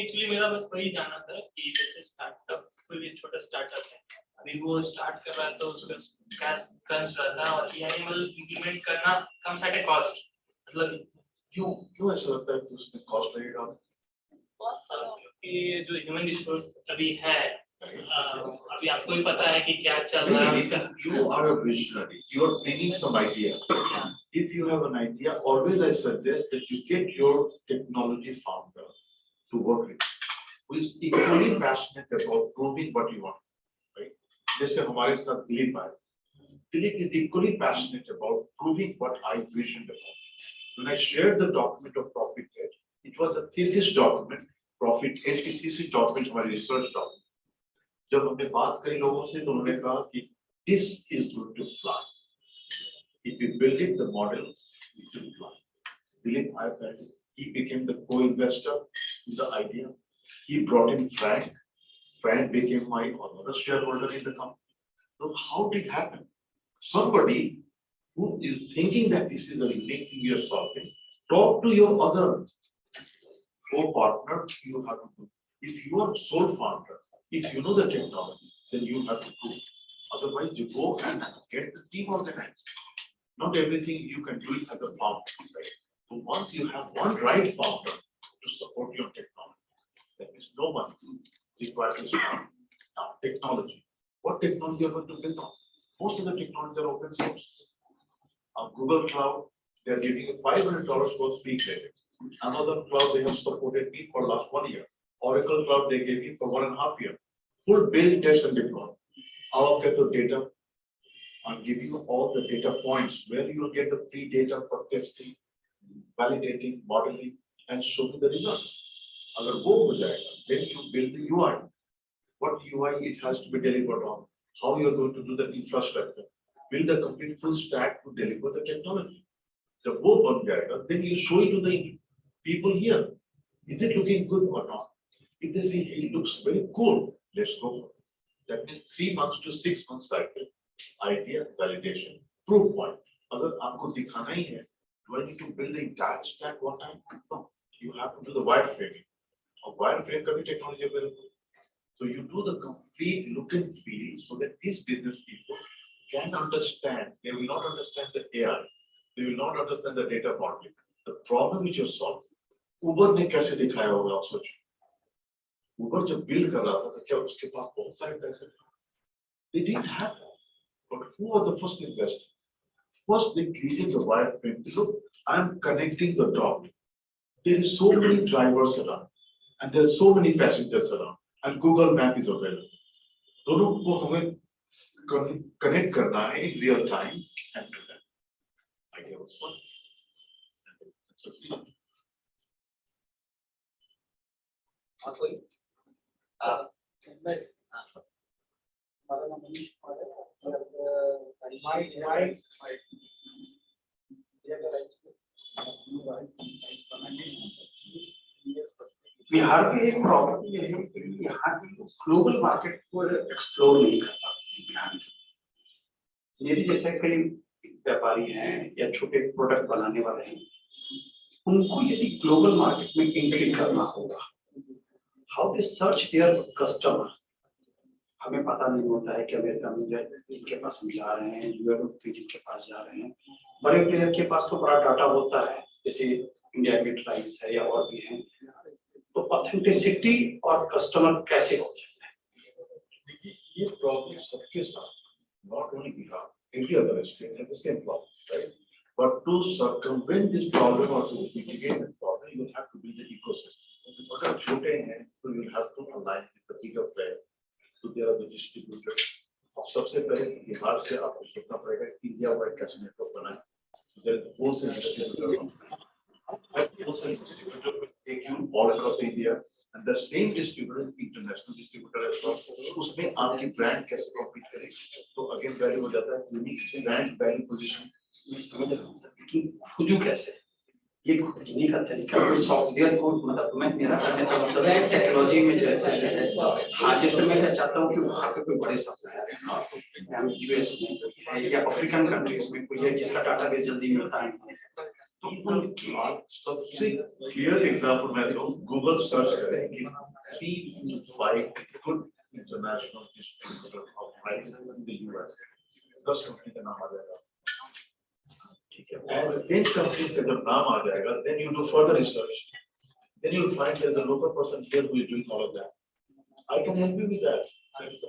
S10: Actually मेरा बस वही जानना था कि जैसे स्टार्टअप कोई भी छोटा स्टार्टअप है, अभी वो स्टार्ट कर रहा है तो उसका कैश क्रंच रहता है और AIML इंप्लीमेंट करना कम्स एट ए कॉस्ट, मतलब
S2: क्यों ऐसा लगता है कि उसमें कॉस्ट लगेगा?
S10: क्योंकि जो ह्यूमन रिसोर्स अभी है, अभी आपको ही पता है कि क्या चल रहा है।
S2: You are a visionary. You are bringing some idea. If you have an idea, always I suggest that you get your technology founder to work with, who is equally passionate about proving what you want, right? जैसे हमारे साथ दिलीप आए, Dilip is equally passionate about proving what I visioned about. When I shared the document of Profit Edge, it was a thesis document. Profit Edge की thesis document हमारी research document. जब हमने बात करी लोगों से तो उन्होंने कहा कि this is going to fly. If we build it, the model, it will fly. Dilip, I felt it. He became the co-investor in the idea. He brought in Frank. Frank became my another shareholder in the company. So how did it happen? Somebody who is thinking that this is a unique thing you are solving, talk to your other co-partner. You have to do. If you are sole founder, if you know the technology, then you have to prove. Otherwise, you go and get the team organized. Not everything you can do it as a founder, right? So once you have one right founder to support your technology, there is no one required to start. Now, technology. What technology are you going to build on? Most of the technologies are open source. On Google Cloud, they are giving you $500 for free credit. Another cloud they have supported me for last 1 year. Oracle Cloud they gave me for 1.5 years. Full build, test, and deploy. I'll get the data. I'm giving you all the data points where you will get the free data for testing, validating, modeling, and showing the results. अगर वो हो जाएगा, then you build the UI. What UI it has to be delivered on, how you are going to do the infrastructure, build a complete full stack to deliver the technology. जब वो बन जाएगा, then you show it to the people here. Is it looking good or not? If they say it looks very cool, let's go for it. That means 3 months to 6 months cycle. Idea, validation, proof point. अगर आपको दिखाना ही है, do I need to build the entire stack one time? No, you have to do the wireframing. A wireframe can be technology available. So you do the complete look and feel so that these business people can understand. They will not understand the AI. They will not understand the data modeling. The problem which you solve. Uber ने कैसे दिखाया होगा आप सोचो? Uber जब build कर रहा था, तो क्या उसके पास बहुत सारे पैसे थे? They didn't have that. But who was the first investor? First, they created the wireframe. Look, I'm connecting the dot. There is so many drivers around, and there are so many passengers around, and Google Map is available. दोनों को हमें connect करना है in real time and do that. Idea was fun.
S1: और कोई?
S3: हमारा नाम मनीष कुमार है,
S11: बिहार में एक प्रॉब्लम ये है कि यहाँ की ग्लोबल मार्केट को एक्सप्लोर नहीं कर पाते बिहार में। मेरे जैसे कई व्यापारी हैं या छोटे प्रोडक्ट बनाने वाले हैं, उनको यदि ग्लोबल मार्केट में एंट्री करना होगा, how they search there customer, हमें पता नहीं होता है कि अमेरिका में इनके पास हम जा रहे हैं, यूरोप के पास जा रहे हैं। बड़े प्लेयर के पास तो बड़ा डाटा होता है, जैसे इंडिया गेट राइस है या और भी हैं, तो ऑथेंटिसिटी और कस्टमर कैसे हो जाता है?
S2: ये प्रॉब्लम सबके साथ, not only Bihar, every other state has the same problem, right? But to circumvent this problem or to mitigate this problem, you have to build the ecosystem. अगर छोटे हैं तो you have to align with the bigger player, so there are the distributors. अब सबसे पहले बिहार से आपको सोचना पड़ेगा कि इंडिया वाइड कैसे नेटवर्क बनाएं। There is wholesale distributor. Wholesale distributor will take you all across India, and the same distributor is international distributor as well. उसमें आपकी ब्रांड कैसे कॉम्पीट करेगी, तो अगेन वैल्यू हो जाता है यूनिक ब्रांड वैल्यू पोजीशन।
S11: खुजू कैसे ये खुजने का तरीका सॉफ्टवेयर को, मतलब मैं मेरा कहने का मतलब है टेक्नोलॉजी में जैसे है, हाँ जैसे मैं चाहता हूँ कि वहाँ पे कोई बड़े सप्लायर है यूएस में या अफ्रीकन कंट्रीज में कोई है जिसका डाटाबेस जल्दी मिलता है, तो उनकी
S2: सबसे क्लियर एग्जांपल मैं दूं, गूगल सर्च करेंगे 3 to 5 good international distributors of rice in the US, 10 company का नाम आ जाएगा, ठीक है, और इन कंपनीज का जब नाम आ जाएगा, then you do further research, then you'll find there's a local person here who is doing all of that. I can help you with that.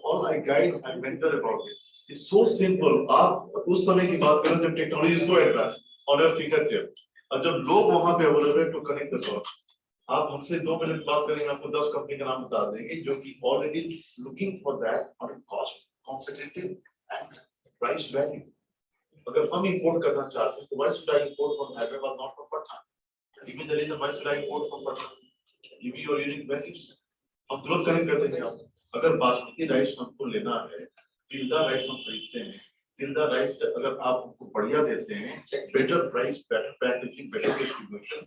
S2: All I guide and mentor about it. It's so simple. आप उस समय की बात करें जब technology so advanced on your fingertip, और जब लोग वहाँ पे available to connect the dots, आप हमसे 2 मिनट बात करेंगे, आपको 10 कंपनी का नाम बता देंगे जो कि already looking for that on cost competitive and price value. अगर हम इंपोर्ट करना चाहते हैं तो why should I import from Hyderabad not from Patna? Give me the reason why should I import from Patna, give me your unique values, हम तुरंत connect कर देंगे। आप अगर बासमती राइस हमको लेना है, तिलदा राइस हम खरीदते हैं, तिलदा राइस से अगर आप हमको बढ़िया देते हैं, better price, better packaging, better distribution,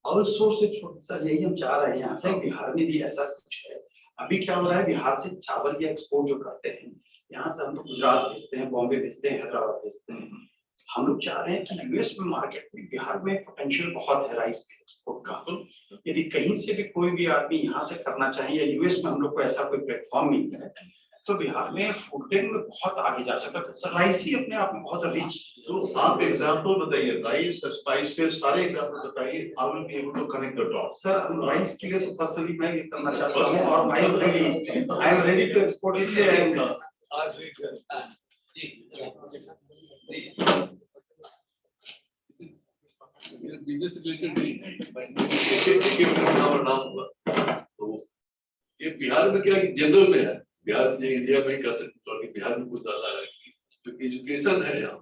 S2: और सोर्स इट फ्रॉम।
S11: सर यही हम चाह रहे हैं यहाँ से, बिहार में भी ऐसा कुछ है। अभी क्या हो रहा है, बिहार से चावल या एक्सपोर्ट जो करते हैं, यहाँ से हम लोग गुजरात भेजते हैं, बॉम्बे भेजते हैं, हैदराबाद भेजते हैं। हम लोग चाह रहे हैं कि यूएस में मार्केट में बिहार में पोटेंशियल बहुत है राइस के एक्सपोर्ट का। यदि कहीं से भी कोई भी आदमी यहाँ से करना चाहिए, यूएस में हम लोग को ऐसा कोई प्लेटफॉर्म नहीं है, तो बिहार में फूड टेक में बहुत आगे जा सकता है। राइस ही अपने आप में बहुत रिच।
S2: तो आप एग्जांपल बताइए, राइस, स्पाइस के सारे एग्जांपल बताइए, I will be able to connect the dots.
S11: Sir rice के लिए तो पर्सनली मैं ये करना चाहता हूँ, और I am ready to export it.
S12: Business related नाम हुआ, तो ये बिहार में क्या जनरल में है, बिहार में इंडिया में कह सकते हैं, बिहार में कुछ ज्यादा है कि एजुकेशन है यहाँ,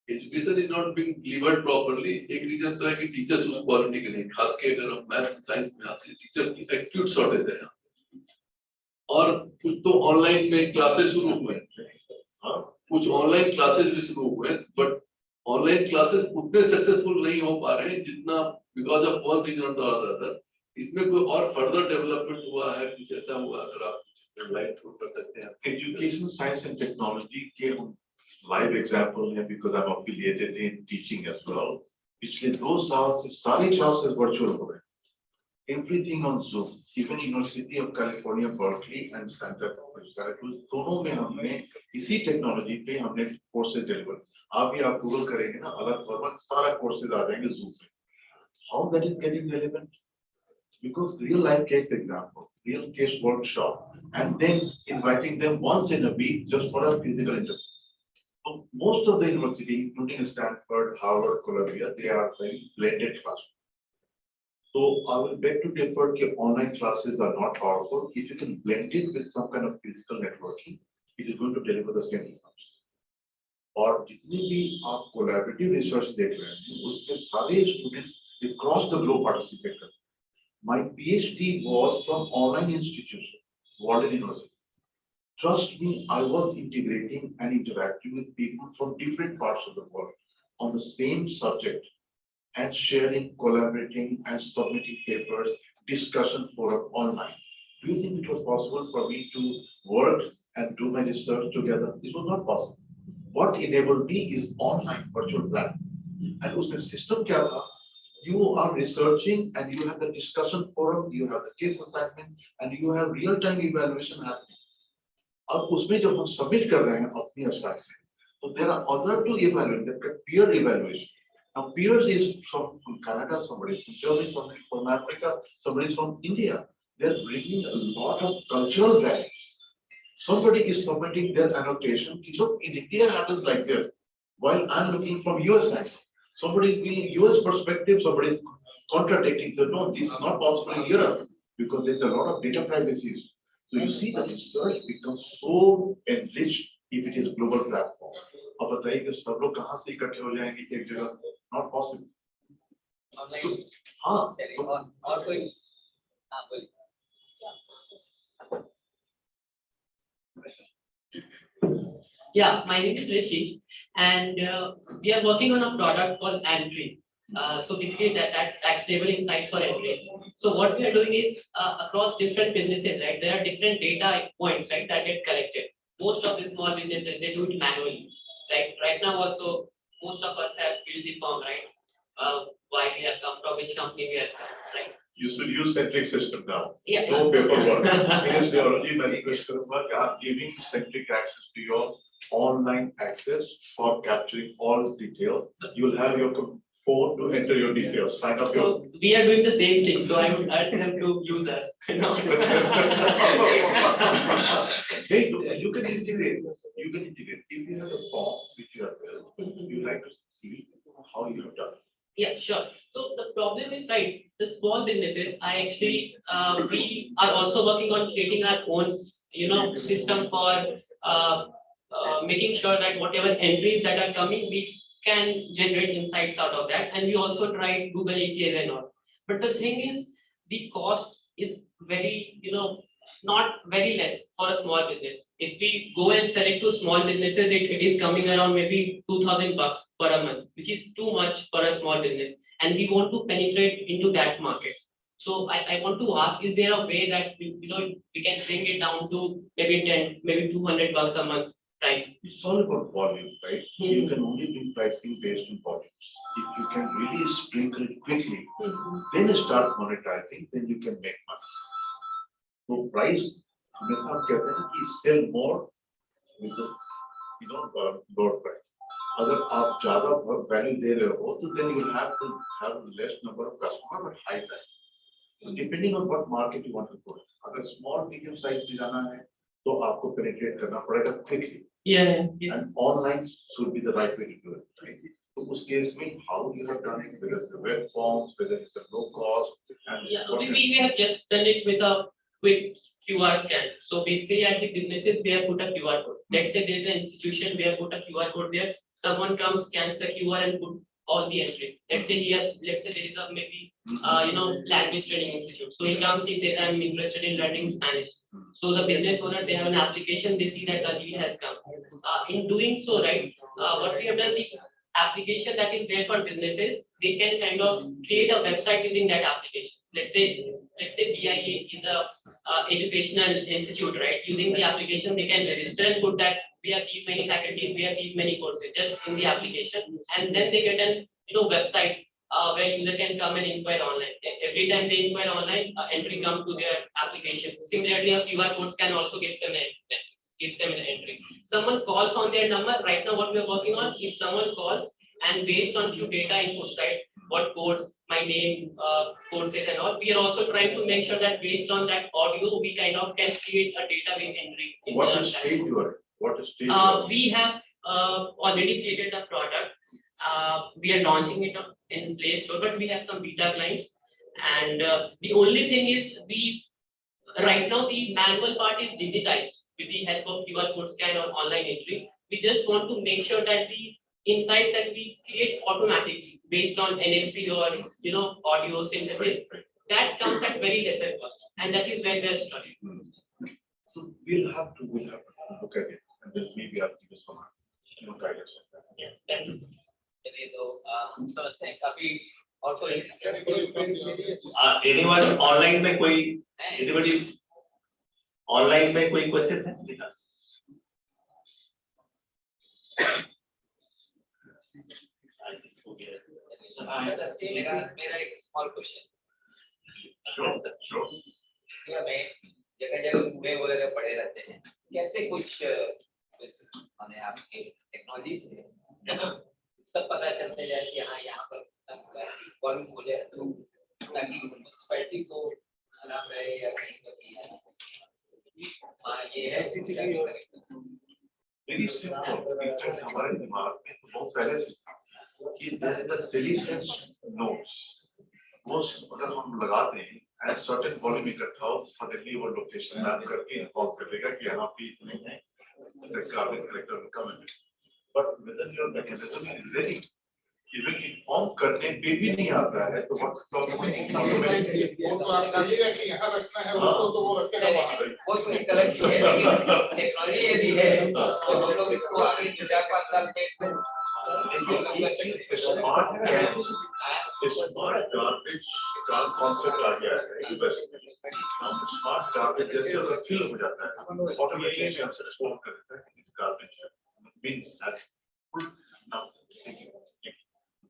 S12: education is not being delivered properly. एक रीजन तो है कि टीचर्स उस क्वालिटी के नहीं, खास के अगर हम मैथ्स साइंस में आते हैं, टीचर्स की एक्यूट शॉर्टेज है यहाँ। और कुछ तो ऑनलाइन में क्लासेस शुरू हुए, कुछ ऑनलाइन क्लासेस भी शुरू हुए, बट ऑनलाइन क्लासेस उतने सक्सेसफुल नहीं हो पा रहे हैं जितना, बिकॉज ऑफ वन रीजन और द अदर। इसमें कोई और फर्दर डेवलपमेंट हुआ है, कुछ ऐसा हुआ, अगर आप लाइट थ्रो कर सकते हैं।
S2: एजुकेशन साइंस एंड टेक्नोलॉजी के हम लाइव एग्जांपल है, because I am affiliated in teaching as well. पिछले 2 साल से सारी क्लासेस वर्चुअल हो गए, everything on Zoom. Even University of California Berkeley and centre दोनों में हमने इसी टेक्नोलॉजी पे हमने कोर्सेज डिलीवर। आप गूगल करेंगे ना, अलख वर्मा, सारा कोर्सेज आ जाएंगे जूम पे। How that is getting relevant? Because real life case example, real case workshop, and then inviting them once in a week just for a physical interview. So most of the university, including Stanford, Harvard, Columbia, they are very blended classroom. So I will beg to differ that online classes are not powerful. If you can blend it with some kind of physical networking, it is going to deliver the same results. और जितनी भी आप collaborative research देख रहे हैं, उसके सारे students across the globe participate करते हैं। My PhD was from online institution, Walden University. Trust me, I was integrating and interacting with people from different parts of the world on the same subject and sharing, collaborating and submitting papers, discussion forum online. Do you think it was possible for me to work and do my research together? This was not possible. What enabled me is online virtual platform. And उसमें system क्या था? You are researching and you have the discussion forum, you have the case assignment, and you have real-time evaluation happening. अब उसमें जब हम submit कर रहे हैं अपनी assignment, so there are other to evaluate, there are peer evaluation. Now peers is from Canada, somebody is from Germany, somebody from Africa, somebody is from India. They're bringing a lot of cultural value. Somebody is submitting their annotation. Look, in India happens like this. While I'm looking from US side, somebody is giving US perspective, somebody is contradicting. So no, this is not possible in Europe because there's a lot of data privacy issues. So you see the research becomes so enriched if it is global platform. अब बताइए कि सब लोग कहाँ से इकट्ठे हो जाएंगे एक जगह? Not possible. हाँ.
S1: और कोई? हाँ बोलिए.
S13: Yeah, my name is Rishi, and we are working on a product called Entry. So basically, that's actionable insights for entries. So what we are doing is across different businesses, right? There are different data points, right, that get collected. Most of the small businesses they do it manually. Right now, also most of us have filled the form, right? Why we have come from, which company we have come, right?
S2: You should use centric system now.
S13: Yeah.
S2: No paperwork. Because the already many customers are giving centric access to your online access for capturing all details. You will have your phone to enter your details, sign up your.
S13: So we are doing the same thing. So I would urge them to use us.
S2: Hey, you can integrate. You can integrate. If you have a form which you have built, you like to see how you have done.
S13: Yeah, sure. So the problem is, right, the small businesses, I actually, we are also working on creating our own, system for making sure that whatever entries that are coming, we can generate insights out of that. And we also try Google APIs and all. But the thing is, the cost is very, not very less for a small business. If we go and sell it to small businesses, it is coming around maybe $2,000 per a month, which is too much for a small business. And we want to penetrate into that market. So I want to ask, is there a way that we can bring it down to maybe 10, maybe $200 a month price?
S2: It's all about volume, right? You can only do pricing based on volumes. If you can really sprinkle it quickly, then you start monetizing, then you can make money. So price, हमेशा हम कहते हैं कि sell more with the lower price. अगर आप ज़्यादा value दे रहे हो, तो then you will have to have less number of customers but high value. So depending on what market you want to go. अगर small medium size में जाना है, तो आपको penetrate करना पड़ेगा quickly.
S13: Yeah.
S2: And online should be the right way to do it. Right? So उस case में how you have done it, whether it's the web forms, whether it's the low cost, and
S13: yeah, we have just done it with a quick QR scan. So basically at the businesses, we have put a QR code. Let's say there's an institution, we have put a QR code there. Someone comes, scans the QR and put all the entries. Let's say there is a maybe, language training institute. So he comes, he says, I'm interested in learning Spanish. So the business owner, they have an application, they see that the lead has come. In doing so, right, what we have done, the application that is there for businesses, they can kind of create a website using that application. Let's say BIA is a educational institute, right? Using the application, they can register and put that we have these many faculties, we have these many courses, just in the application, and then they get an website where user can come and inquire online. Every time they inquire online, entry comes to their application. Similarly, a QR code scan also gives them an entry. Someone calls on their number. Right now, what we are working on, if someone calls and based on few data inputs, right, what course, my name, courses and all, we are also trying to make sure that based on that audio, we kind of can create a database entry.
S2: What stage you are? What stage?
S13: We have already created the product. We are launching it in Play Store, but we have some beta clients. And the only thing is, right now the manual part is digitized with the help of QR code scan or online entry. We just want to make sure that the insights that we create automatically based on NLP or audio synthesis, that comes at very lesser cost, and that is where we are starting.
S2: So we we'll have to look at it, and then maybe I'll give you some guidance on that.
S10: Thank you.
S1: चलिए तो हम समझते हैं काफी और कोई
S4: anyone online में कोई anybody online में कोई क्वेश्चन है?
S1: मेरा एक स्मॉल क्वेश्चन
S2: Sure.
S1: में जगह जगह कूड़े वगैरह पड़े रहते हैं, कैसे कुछ माने आपके टेक्नोलॉजी से सब पता चलते जाए कि हाँ यहाँ पर वॉल्यूम हो जाए, तो ताकि म्युनिसिपैलिटी को आराम रहे या कहीं पर भी हाँ ये है
S2: Very simple. हमारे दिमाग में तो बहुत पहले से था कि there is a telesense nodes. वो अगर हम लगाते हैं and certain volume इकट्ठा हो, suddenly वो लोकेशन मैप करके इन्फॉर्म कर देगा कि यहाँ पे इतने हैं, the garbage collector will come in. But whether your mechanism is ready, even inform करने पे भी नहीं आता है, तो what's the problem?
S14: वो तो आप डालिएगा कि यहाँ रखना है उसको, तो वो रखेगा वहाँ।
S1: वो तो एक अलग चीज है, लेकिन टेक्नोलॉजी यदि है तो हम लोग इसको आगे 4-5 साल में
S2: स्मार्ट गार्बेज का कॉन्सेप्ट आ गया है स्मार्ट गार्बेज जैसे अगर फिल हो जाता है ऑटोमेटिकली सेंसर रिस्पॉन्ड कर देता है कि garbage means that now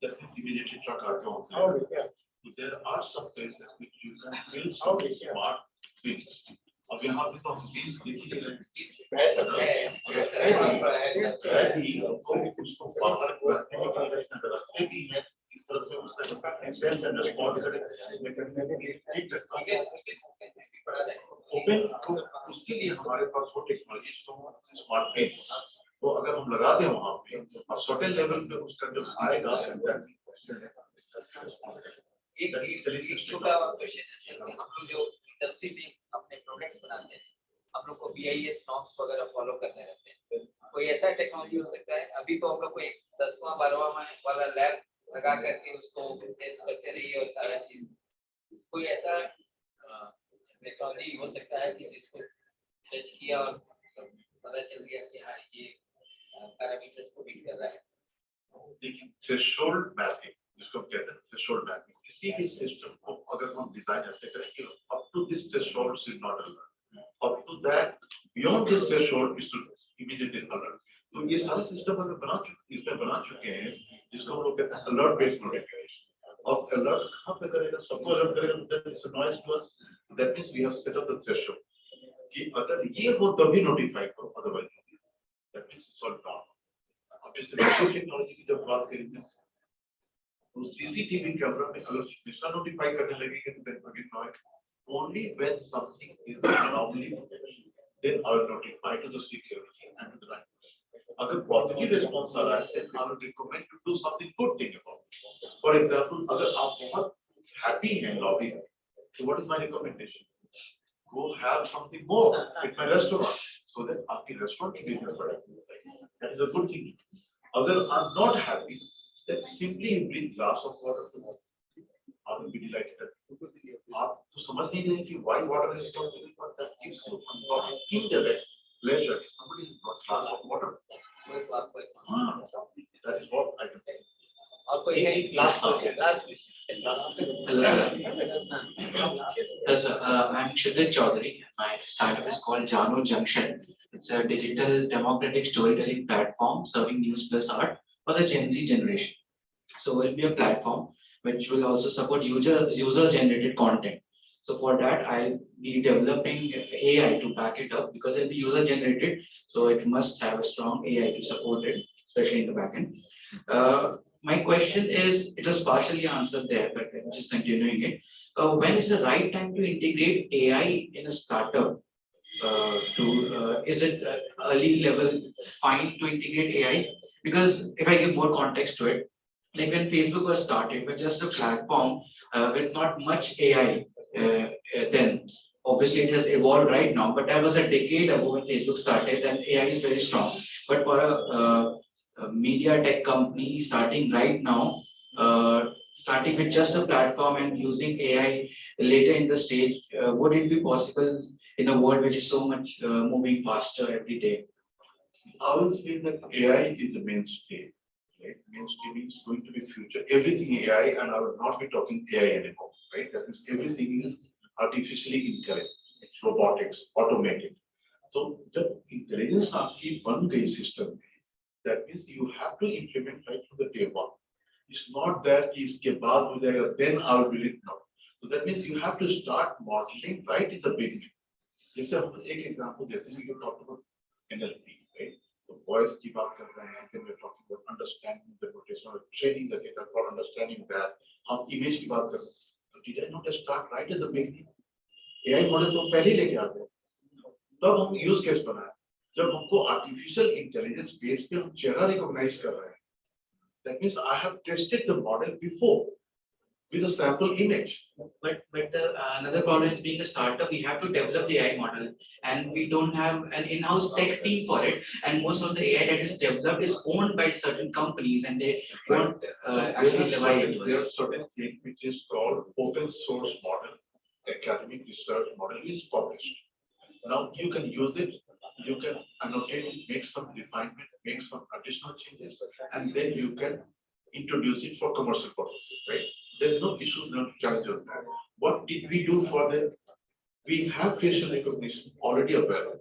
S2: that is immediately truck out of there are some places which you can build some smart bins. अब यहाँ पे तो हम bins देखिए उसको बाहर रखने भी है इस तरह से उसका सेंस एंड रिस्पॉन्स ओपन उसके लिए हमारे पास वो टेक्नोलॉजी स्मार्ट बिन तो अगर हम लगा दें वहाँ पे और सर्टेन लेवल पे उसका जब आएगा
S1: एक छोटा क्वेश्चन है सर, हम लोग जो इंडस्ट्री में अपने प्रोडक्ट्स बनाते हैं, हम लोग को BIS नॉर्म्स वगैरह फॉलो करने रहते हैं, कोई ऐसा टेक्नोलॉजी हो सकता है? अभी तो हम लोग को एक 10वां 12वां वाला लैब लगा करके उसको टेस्ट करते रहिए और सारा चीज, कोई ऐसा टेक्नोलॉजी हो सकता है कि जिसको सर्च किया और पता चल गया कि हाँ ये पैरामीटर्स को मीट कर रहा है?
S2: देखिए थ्रेशोल्ड मैपिंग जिसको कहते हैं थ्रेशोल्ड मैपिंग, किसी भी सिस्टम को अगर हम डिजाइन ऐसे करें कि up to this threshold should not alert, up to that beyond this threshold it should immediately alert. तो ये सारे सिस्टम अगर बना चुके हैं जिसको हम लोग कहते हैं अलर्ट बेस्ड नोटिफिकेशन। और अलर्ट कहाँ पे करेगा, सबको अलर्ट करेगा, that is noise to us, that means we have set up the threshold कि अगर ये हो तभी नोटिफाई करो, otherwise that means it's all down. अब जैसे टेक्नोलॉजी की जब बात करें तो सीसीटीवी कैमरा में अगर दूसरा नोटिफाई करने लगेंगे तो then forget noise only when something is abnormally then I will notify to the security and to the right. अगर पॉजिटिव रिस्पांस आ रहा है then I will recommend to do something good thing about it. For example, अगर आप बहुत happy हैं lobby में so what is my recommendation? Go have something more at my restaurant so that आपकी restaurant की business बढ़ेगी. That is a good thing. अगर I'm not happy then simply bring glass of water to me. I will be delighted. आप तो समझ नहीं रहे कि why water is not being but that gives you some indirect pleasure. Somebody has got glass of water. That is what I can say.
S1: और कोई last question
S15: Hello sir, I'm Shidit Chaudhary. My startup is called Jano Junction. It's a digital democratic storytelling platform serving news plus art for the Gen Z generation. So it will be a platform which will also support user generated content. So for that, I'll be developing AI to back it up because it'll be user generated. So it must have a strong AI to support it, especially in the backend. My question is, it was partially answered there, but I'm just continuing it. When is the right time to integrate AI in a startup? Is it early level fine to integrate AI? Because if I give more context to it, like when Facebook was started with just a platform with not much AI, then obviously it has evolved right now, but that was a decade ago when Facebook started and AI is very strong. But for a media tech company starting right now, starting with just a platform and using AI later in the stage, would it be possible in a world which is so much moving faster every day?
S2: I will say that AI is the mainstay, right? Mainstream is going to be future. Everything AI, and I will not be talking AI anymore, right? That means everything is artificially intelligent, it's robotics, automated. So the intelligence आपकी बन गई system में, that means you have to implement right from the day one. It's not that कि इसके बाद हो जाएगा, then I will build it now. So that means you have to start modeling right in the beginning. जैसे हम एक example देते हैं, you talked about NLP, right? The voice की बात कर रहे हैं, then we're talking about understanding the notation or training the data for understanding that. हम image की बात कर रहे हैं, so did I not start right at the beginning? AI model तो पहले ही लेके आते हैं, तब हम use case बनाए, जब हमको artificial intelligence base पे हम चेहरा recognize कर रहे हैं. That means I have tested the model before with a sample image.
S15: But the another problem is being a startup, we have to develop the AI model, and we don't have an in-house tech team for it. And most of the AI that is developed is owned by certain companies, and they won't actually leverage it.
S2: There are certain things which is called open source model, academic research model is published. Now you can use it, you can annotate it, make some refinement, make some additional changes, and then you can introduce it for commercial purposes, right? There is no issue, no challenge on that. What did we do for them? We have facial recognition already available.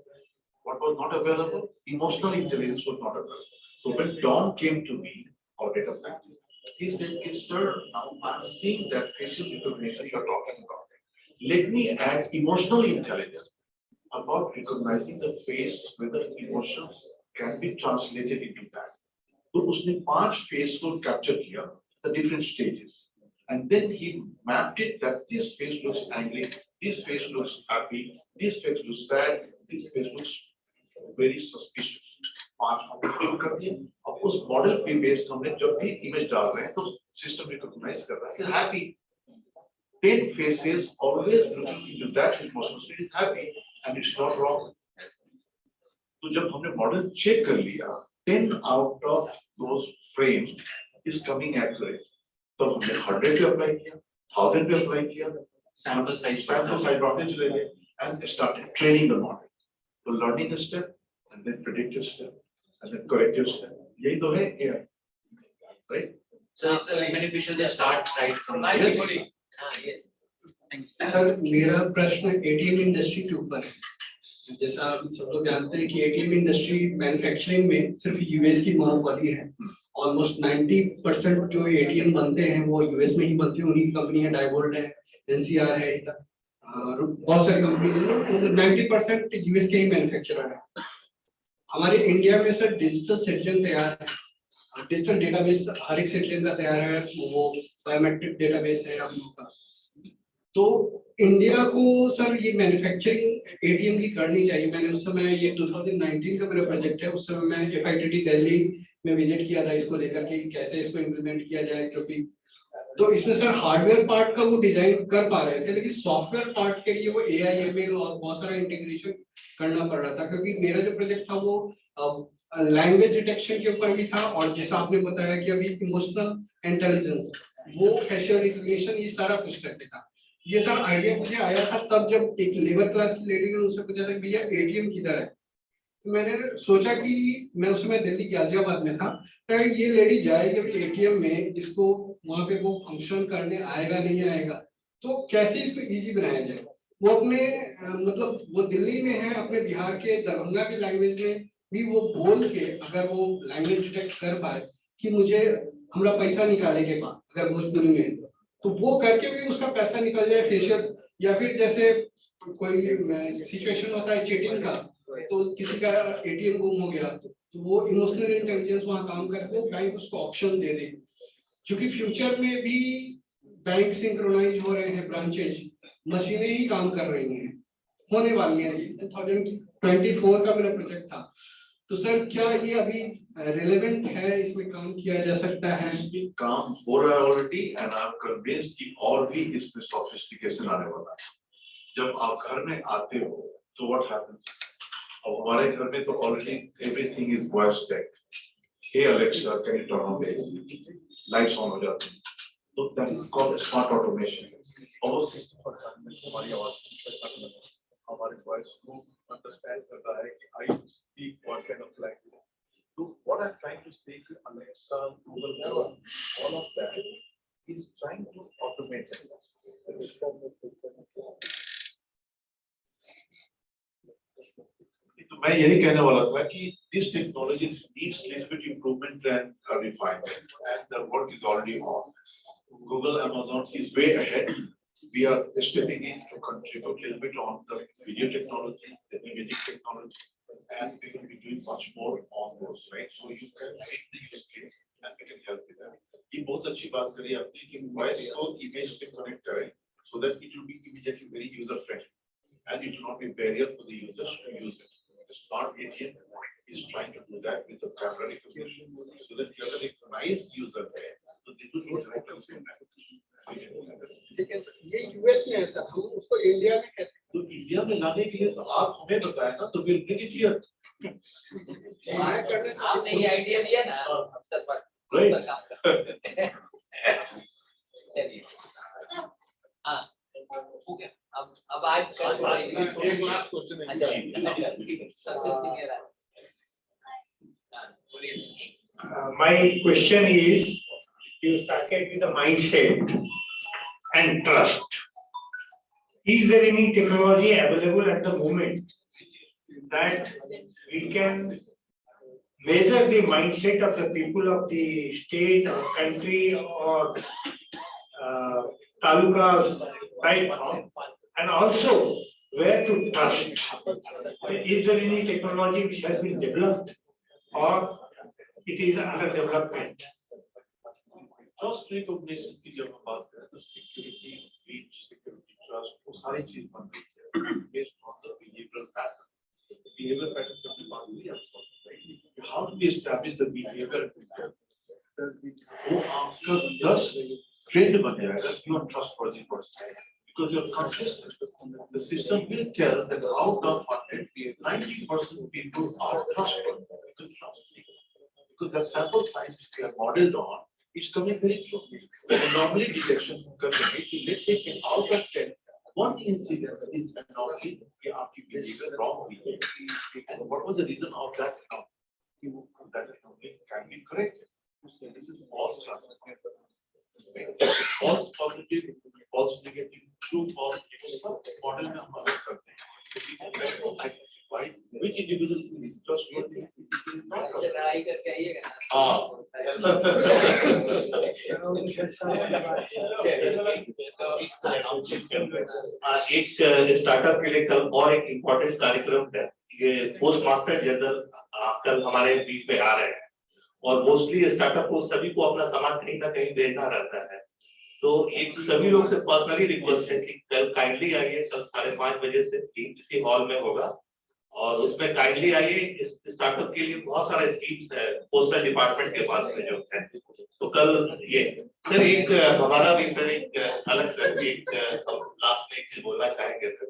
S2: What was not available? Emotional intelligence was not available. So when Don came to me, our data scientist, he said, sir, now I'm seeing that facial recognition you're talking about. Let me add emotional intelligence about recognizing the face, whether emotions can be translated into that. So उसने 5 face को capture किया, the different stages. And then he mapped it that this face looks angry, this face looks happy, this face looks sad, this face looks very suspicious. 5 हमने fill कर दिए. अब उस model पे based हमने जब भी image डाल रहे हैं तो system recognize कर रहा है कि happy. 10 faces always looking into that emotion state is happy and it's not wrong. तो जब हमने model check कर लिया, 10 out of those frames is coming accurate. तो हमने 100 पे apply किया, 1000 पे apply किया,
S15: Sample size
S2: बढ़ते चले गए and started training the model. So learning a step and then predictive step and then corrective step. यही तो है AI, right?
S15: So it's beneficial to start right from the beginning.
S16: Sir मेरा प्रश्न ATM industry के ऊपर है. जैसा आप सब लोग जानते हैं कि एटीएम इंडस्ट्री मैन्युफैक्चरिंग में सिर्फ यूएस की मोनोपोली है. ऑलमोस्ट 90% जो एटीएम बनते हैं वो यूएस में ही बनते हैं. उन्हीं की कंपनी है, डाइवोल्ट है, एनसीआर है, बहुत सारी कंपनी है. 90% यूएस के ही मैन्युफैक्चरर है. हमारे इंडिया में सर डिजिटल सिटीजन तैयार है, डिजिटल डेटाबेस हर एक सिटीजन का तैयार है, वो बायोमेट्रिक डेटाबेस है हम लोग का. तो इंडिया को सर ये मैन्युफैक्चरिंग एटीएम की करनी चाहिए. मैंने उस समय ये 2019 का मेरा प्रोजेक्ट है, उस समय मैं FITT दिल्ली में विजिट किया था इसको लेकर के कैसे इसको इम्प्लीमेंट किया जाए. क्योंकि तो इसमें सर हार्डवेयर पार्ट का वो डिजाइन कर पा रहे थे, लेकिन सॉफ्टवेयर पार्ट के लिए वो AI/ML और बहुत सारा इंटीग्रेशन करना पड़ रहा था. क्योंकि मेरा जो प्रोजेक्ट था वो लैंग्वेज डिटेक्शन के ऊपर भी था, और जैसा आपने बताया कि अभी इमोशनल इंटेलिजेंस, वो फेशियल रिकग्निशन, ये सारा कुछ करते था. ये सर आइडिया मुझे आया था तब जब एक लेबर क्लास की लेडी ने उनसे पूछा था भैया एटीएम किधर है. तो मैंने सोचा कि मैं उस समय दिल्ली गाजियाबाद में था, तो ये लेडी जाएगी एटीएम में, इसको वहां पे वो फंक्शन करने आएगा नहीं आएगा, तो कैसे इसको इजी बनाया जाए. वो अपने मतलब वो दिल्ली में है, अपने बिहार के दरभंगा के लैंग्वेज में भी वो बोल के अगर वो लैंग्वेज डिटेक्ट कर पाए कि मुझे हमारा पैसा निकाले के बाद, अगर भोजपुरी में तो वो करके भी उसका पैसा निकल जाए फेशियल. या फिर जैसे कोई सिचुएशन होता है चीटिंग का, तो किसी का एटीएम गुम हो गया तो वो इमोशनल इंटेलिजेंस वहां काम करके बैंक उसको ऑप्शन दे दे. क्योंकि फ्यूचर में भी बैंक सिंक्रोनाइज हो रहे हैं, ब्रांचेज मशीनें ही काम कर रही हैं, होने वाली हैं. 2024 का मेरा प्रोजेक्ट था. तो सर क्या ये अभी रिलेवेंट है, इसमें काम किया जा सकता है?
S2: काम हो रहा है already and I M convinced कि और भी इसमें सोफिस्टिकेशन आने वाला है. जब आप घर में आते हो तो व्हाट हैपेंस, अब हमारे घर में तो already everything is voice tech. Hey Alexa can you turn on the AC, lights on हो जाती हैं. So that is called smart automation. Almost हमारे voice को understand कर रहा है कि I speak what kind of language. So what I'm trying to say to Alexa, Google, all of that is trying to automate it. तो मैं यही कहने वाला था कि this technology needs little bit improvement and refinement, and the work is already on. Google, Amazon is way ahead. We are stepping in to contribute a little bit on the video technology, the imaging technology, and we will be doing much more on those, right? So you can take the use case and we can help with that. ये बहुत अच्छी बात करी आपने कि voice को image से connect करें, so that it will be immediately very user friendly, and it will not be barrier for the users to use it. The smart ATM is trying to do that with the camera recognition, so that you have a recognized user there, so they do not have to say that.
S16: ठीक है sir, ये US में है sir, हम उसको India में कैसे?
S2: तो इंडिया में लाने के लिए तो आप हमें बताएं ना, तो विल ब्रिंग इट हियर।
S1: आपने ये आइडिया दिया ना, अफसर पर काम कर। चलिए, हाँ, अब आज
S14: एक लास्ट क्वेश्चन है।
S1: सबसे सीनियर है।
S11: My question is, you started with the mindset and trust. Is there any technology available at the moment that we can measure the mindset of the people of the state or country or talukas right now, and also where to trust? Is there any technology which has been developed or it is under development?
S2: Trust recognition की जब हम बात करें तो security, reach, security, trust, वो सारी चीज बन रही है based on the behavioral pattern. The behavioral pattern जब हम बात करें how do we establish the behavior? वो आपका 10 trend बन जाएगा कि you are trustworthy person because you are consistent. The system will tell that out of 100, 90% people are trustworthy because the sample size which they are modeled on. It's coming very true. Anomaly detection करने की, let's say out of 10, one incident is anomaly कि आपकी behavior wrong हुई है, and what was the reason of that anomaly? That anomaly can be corrected. This is false trust. False positive, false negative, true false. सब model में हम अलग करते हैं. Which individual is trustworthy?
S1: लड़ाई करके आइएगा ना।
S2: हाँ।
S4: एक स्टार्टअप के लिए कल और एक इम्पोर्टेंट कार्यक्रम है, ये पोस्ट मास्टर जनरल कल हमारे बीच में आ रहे हैं और मोस्टली स्टार्टअप को सभी को अपना सामान कहीं ना कहीं भेजना रहता है, तो एक सभी लोग से पर्सनली रिक्वेस्ट है कि कल काइंडली आइए, कल 5:30 बजे से इसी हॉल में होगा और उसमें काइंडली आइए। इस स्टार्टअप के लिए बहुत सारे स्कीम्स है पोस्टल डिपार्टमेंट के पास में जो है, तो कल ये सर एक हमारा भी सर एक अलग सर एक लास्ट में एक चीज बोलना चाहेंगे सर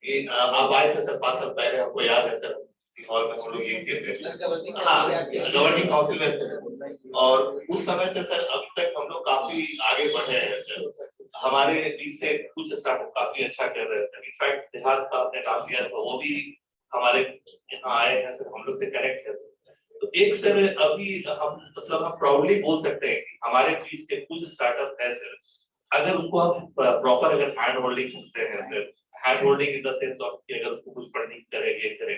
S4: कि आप आए थे सर 5 साल पहले, हमको याद है सर हॉल में हम लोग ये थे, हाँ गवर्निंग काउंसिल में थे और उस समय से सर अब तक हम लोग काफी आगे बढ़े हैं सर। हमारे बीच से कुछ स्टार्टअप काफी अच्छा कर रहे हैं सर, इनफैक्ट देहात का आपने नाम लिया था, वो भी हमारे यहाँ आए हैं सर, हम लोग से कनेक्ट है सर। तो एक सर अभी हम मतलब हम प्राउडली बोल सकते हैं कि हमारे बीच के कुछ स्टार्टअप है सर, अगर उसको हम प्रॉपर अगर हैंड होल्डिंग करते हैं sir, hand holding in the sense of कि अगर उसको कुछ फंडिंग करे ये करे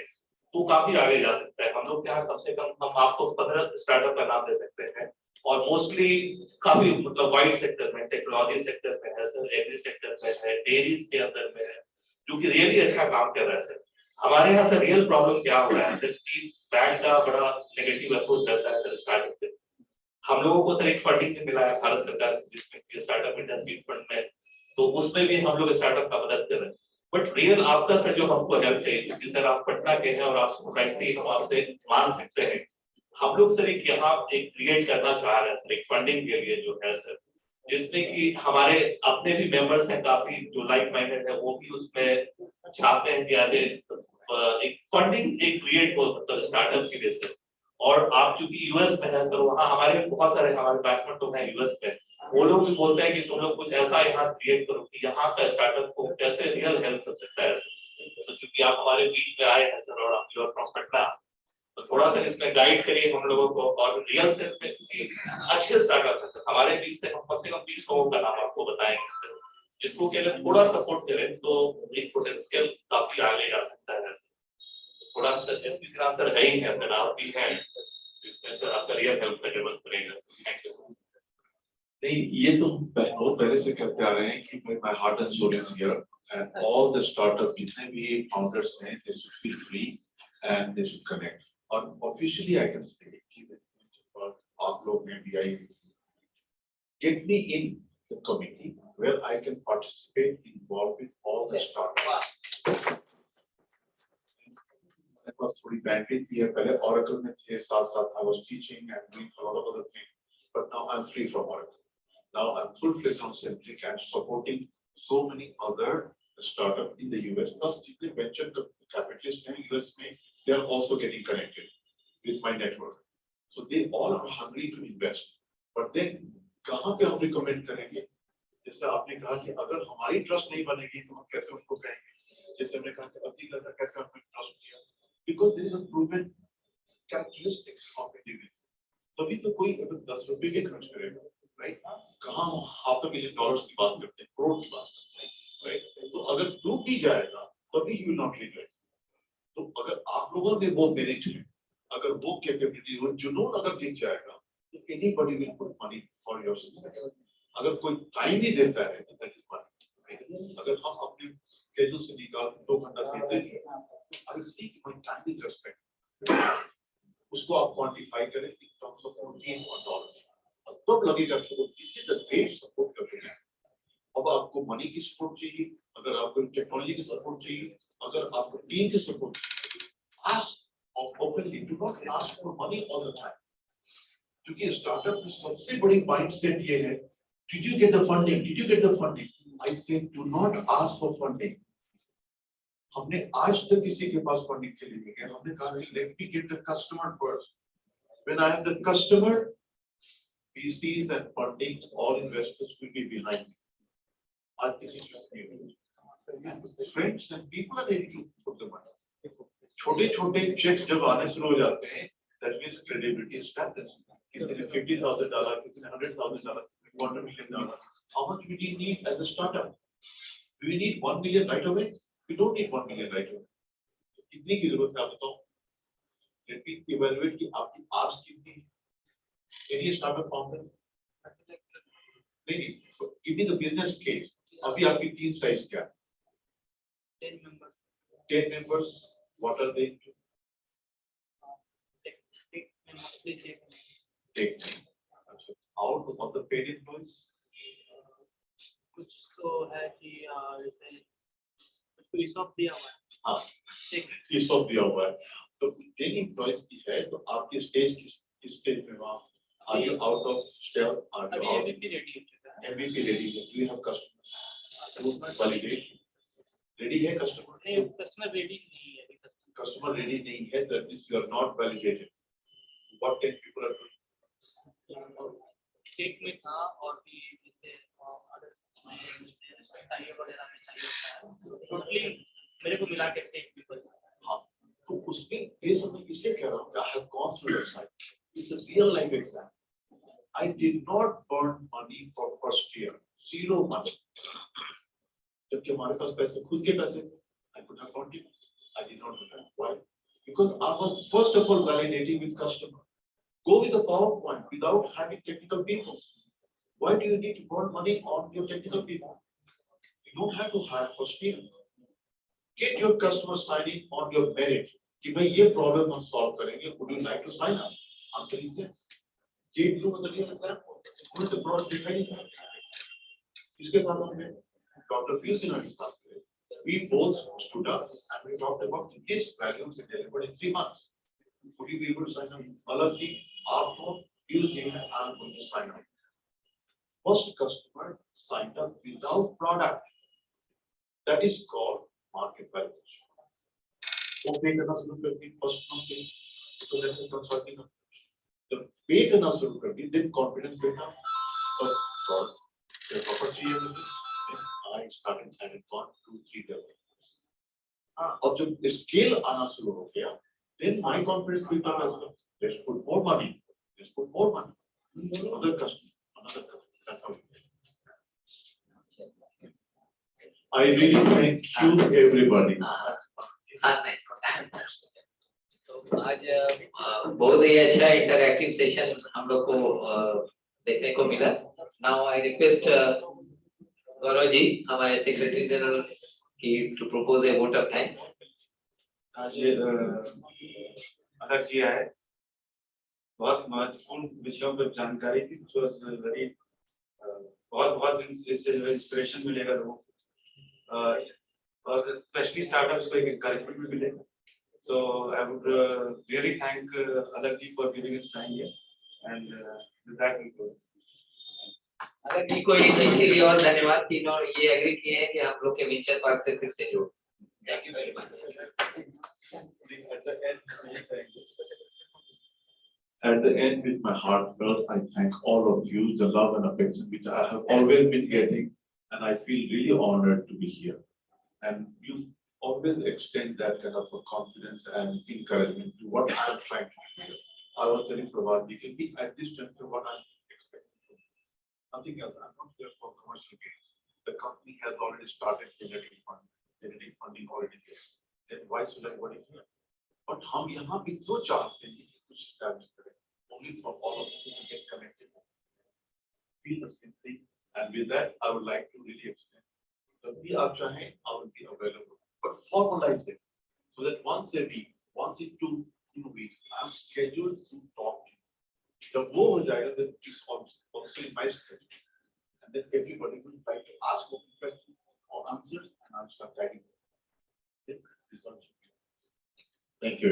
S4: तो काफी आगे जा सकता है। हम लोग यहाँ कम से कम हम आपको 15 स्टार्टअप का नाम दे सकते हैं और मोस्टली काफी मतलब वाइड सेक्टर में, टेक्नोलॉजी सेक्टर में है सर, एग्री सेक्टर में है, डेयरीज के अंदर में है, जो कि रियली अच्छा काम कर रहा है सर। हमारे यहाँ सर रियल प्रॉब्लम क्या हो रहा है सर कि बैंक का बड़ा नेगेटिव अप्रोच रहता है सर स्टार्टअप पे। हम लोगों को सर एक फंडिंग मिला है भारत सरकार जिसमें स्टार्टअप इंडस्ट्री फंड में, तो उसमें भी हम लोग स्टार्टअप का मदद कर रहे हैं। बट रियल आपका सर जो हमको हेल्प चाहिए, क्योंकि सर आप पटना के हैं और आप फ्रेंकली हम आपसे मांग सकते हैं, हम लोग सर एक यहाँ एक क्रिएट करना चाह रहे हैं सर एक फंडिंग के लिए जो है सर, जिसमें कि हमारे अपने भी मेंबर्स हैं काफी जो लाइक माइंडेड है, वो भी उसमें चाहते हैं कि आगे एक फंडिंग एक क्रिएट हो मतलब स्टार्टअप के लिए सर। और आप क्योंकि यूएस में है सर, वहाँ हमारे बहुत सारे हमारे बैचमेट तो हैं यूएस में, वो लोग भी बोलते हैं कि तुम लोग कुछ ऐसा यहाँ क्रिएट करो कि यहाँ का स्टार्टअप को कैसे रियल हेल्प कर सकता है। तो क्योंकि आप हमारे बीच में आए हैं सर और आप फ्रॉम पटना, तो थोड़ा सा इसमें गाइड करिए हम लोगों को और रियल सेंस में अच्छे स्टार्टअप है। हमारे बीच से हम कम से कम 20 लोगों का नाम आपको बताएंगे सर, जिसको के लिए थोड़ा सपोर्ट करें तो एक पोटेंशियल काफी आगे जा सकता है। थोड़ा सर जिसकी सर है ही है सर, आप भी हैं इसमें सर, आपका रियल हेल्प का जरूरत पड़ेगा। Thank you sir.
S2: नहीं, ये तो बहुत पहले से कहते आ रहे हैं कि my heart and soul is here and all the startup जितने भी फाउंडर्स हैं they should be free and they should connect. और ऑफिशियली आई कैन से कि आप लोग ने BIA get me in the committee where I can participate involved with all the startups. That was थोड़ी bandwidth भी है, पहले Oracle में थे, साथ-साथ I was teaching and doing a lot of other things, but now I'm free from Oracle. Now I'm full-fledged on Centric and supporting so many other startups in the US. Plus, the venture capitalists in US में, they are also getting connected with my network. So they all are hungry to invest. But then कहाँ पे हम recommend करेंगे? जैसे आपने कहा कि अगर हमारी ट्रस्ट नहीं बनेगी तो हम कैसे उनको कहेंगे? जैसे हमने कहा कि अब्दुल का कैसे हमने ट्रस्ट किया? Because there is a proven characteristics of individual. तभी तो कोई अगर 10 रुपए के खर्च करेगा, right? कहाँ हम $500 million की बात करते हैं, करोड़ की बात करते हैं, right? तो अगर डूब भी जाएगा, तभी he will not regret. तो अगर आप लोगों में वो मेरिट है, अगर वो कैपेबिलिटी, वो जुनून अगर दिख जाएगा, तो anybody will put money for your success. अगर कोई टाइम नहीं देता है, तो that is money. अगर हम अपने schedule से निकाल 2 घंटा देते हैं, I seek my time is respect. उसको आप quantify करें in terms of $14 or तब लगेगा कि वो this is a great support कर रहे हैं. अब आपको मनी की सपोर्ट चाहिए, अगर आपको टेक्नोलॉजी की सपोर्ट चाहिए, अगर आपको टीम की सपोर्ट चाहिए, ask openly, do not ask for money all the time. क्योंकि स्टार्टअप की सबसे बड़ी माइंडसेट ये है, did you get the funding? Did you get the funding? I say do not ask for funding. हमने आज तक किसी के पास फंडिंग के लिए नहीं गए, हमने कहा कि let me get the customer first. When I have the customer, VCs and funding, all investors will be behind me. आज किसी चीज नहीं, friends and people are ready to put the money. छोटे-छोटे चेक्स जब आने शुरू हो जाते हैं, that means credibility is established. किसी ने $50,000, किसी ने $100,000, $1 million. How much do we need as a startup? Do we need 1 million right away? We don't need 1 million right away. कितनी की जरूरत है आप बताओ? Let me evaluate कि आपकी ask कितनी है? Any startup founder? नहीं, give me the business case. अभी आपकी टीम साइज क्या है?
S10: 10 members.
S2: 10 members. What are they? Take out of the paid employees.
S10: कुछ तो है कि जैसे कुछ ESOP दिया हुआ है.
S2: हाँ, ESOP दिया हुआ है. तो paid employees की है तो आपके किस स्टेज में वहाँ? Are you out of stealth? Are you out?
S10: MVP ready है.
S2: MVP ready है. Do you have customers? Validate. Ready है customer?
S10: नहीं, customer ready नहीं है.
S2: Customer ready नहीं है. That means you are not validated. What 10 people are doing?
S10: Take में था और भी जैसे अदर टाइम वगैरह में चाहिए टोटली मेरे को मिला के 10 people.
S2: हाँ, तो उसमें ये सब इसलिए कह रहा हूँ कि I have gone through that side. It's a real life example. I did not burn money for first year. Zero money. जबकि हमारे पास पैसे खुद के पैसे थे. I could have found it. I did not do that. Why? Because I was first of all validating with customer. Go with the PowerPoint without having technical people. Why do you need to burn money on your technical people? You don't have to hire first year. Get your customer signing on your merit. कि भाई ये problem हम solve करेंगे. Would you like to sign up? Answer is yes. Get you the real example. Who the broad दिखाई नहीं था. इसके साथ हमने Dr. Fiusina के साथ we both stood up and we talked about this values delivered in 3 months. Would you be able to sign up? Alakh ji, आपको use नहीं है, I'm going to sign up. First customer signed up without product. That is called market validation. वो पे करना शुरू कर दी first month से, तो लेकर consulting. जब पे करना शुरू कर दी, then confidence देना. और
S12: installed. The property I started signing 1, 2, 3 developers. अब जब scale आना शुरू हो गया, then my confidence will come as well. Let's put more money. Let's put more money. Another customer, another customer. That's how it is. I really thank you, everybody.
S1: तो आज बहुत ही अच्छा इंटरैक्टिव सेशन हम लोग को देखने को मिला. Now I request Gaurav ji हमारे सेक्रेटरी जनरल की to propose a vote of thanks.
S17: आज अलग जी आए, बहुत महत्वपूर्ण विषयों पर जानकारी थी जो वेरी बहुत इससे इंस्पिरेशन मिलेगा लोगों को और स्पेशली स्टार्टअप्स को एक एनकरेजमेंट भी मिलेगा. So I would really thank Alakh ji for giving us time here, and with that we go.
S1: अलग जी को एक चीज के लिए और धन्यवाद कि इन्होंने ये एग्री किए हैं कि हम लोग के नेचर पार्क से फिर से जोड़. Thank you very much.
S2: At the end, with my heartfelt, I thank all of you, the love and affection which I have always been getting, and I feel really honored to be here. And you always extend that kind of a confidence and encouragement to what I am trying to do here. I was telling Prabhat, we can be at this juncture what I am expecting. Nothing else. I'm not here for commercial gains. The company has already started generating funding already there. Then why should I worry here? But हम यहाँ भी तो चाहते हैं कि कुछ establish करें. Only for all of you to get connected. Feel the same thing. And with that, I would like to really explain. जब भी आप चाहें, I will be available. But formalize it so that once a week, once in two weeks, I'm scheduled to talk to you. The more हो जाएगा, then it's also in my schedule, and then everybody will try to ask more questions or answers, and I'll start guiding them. Thank you.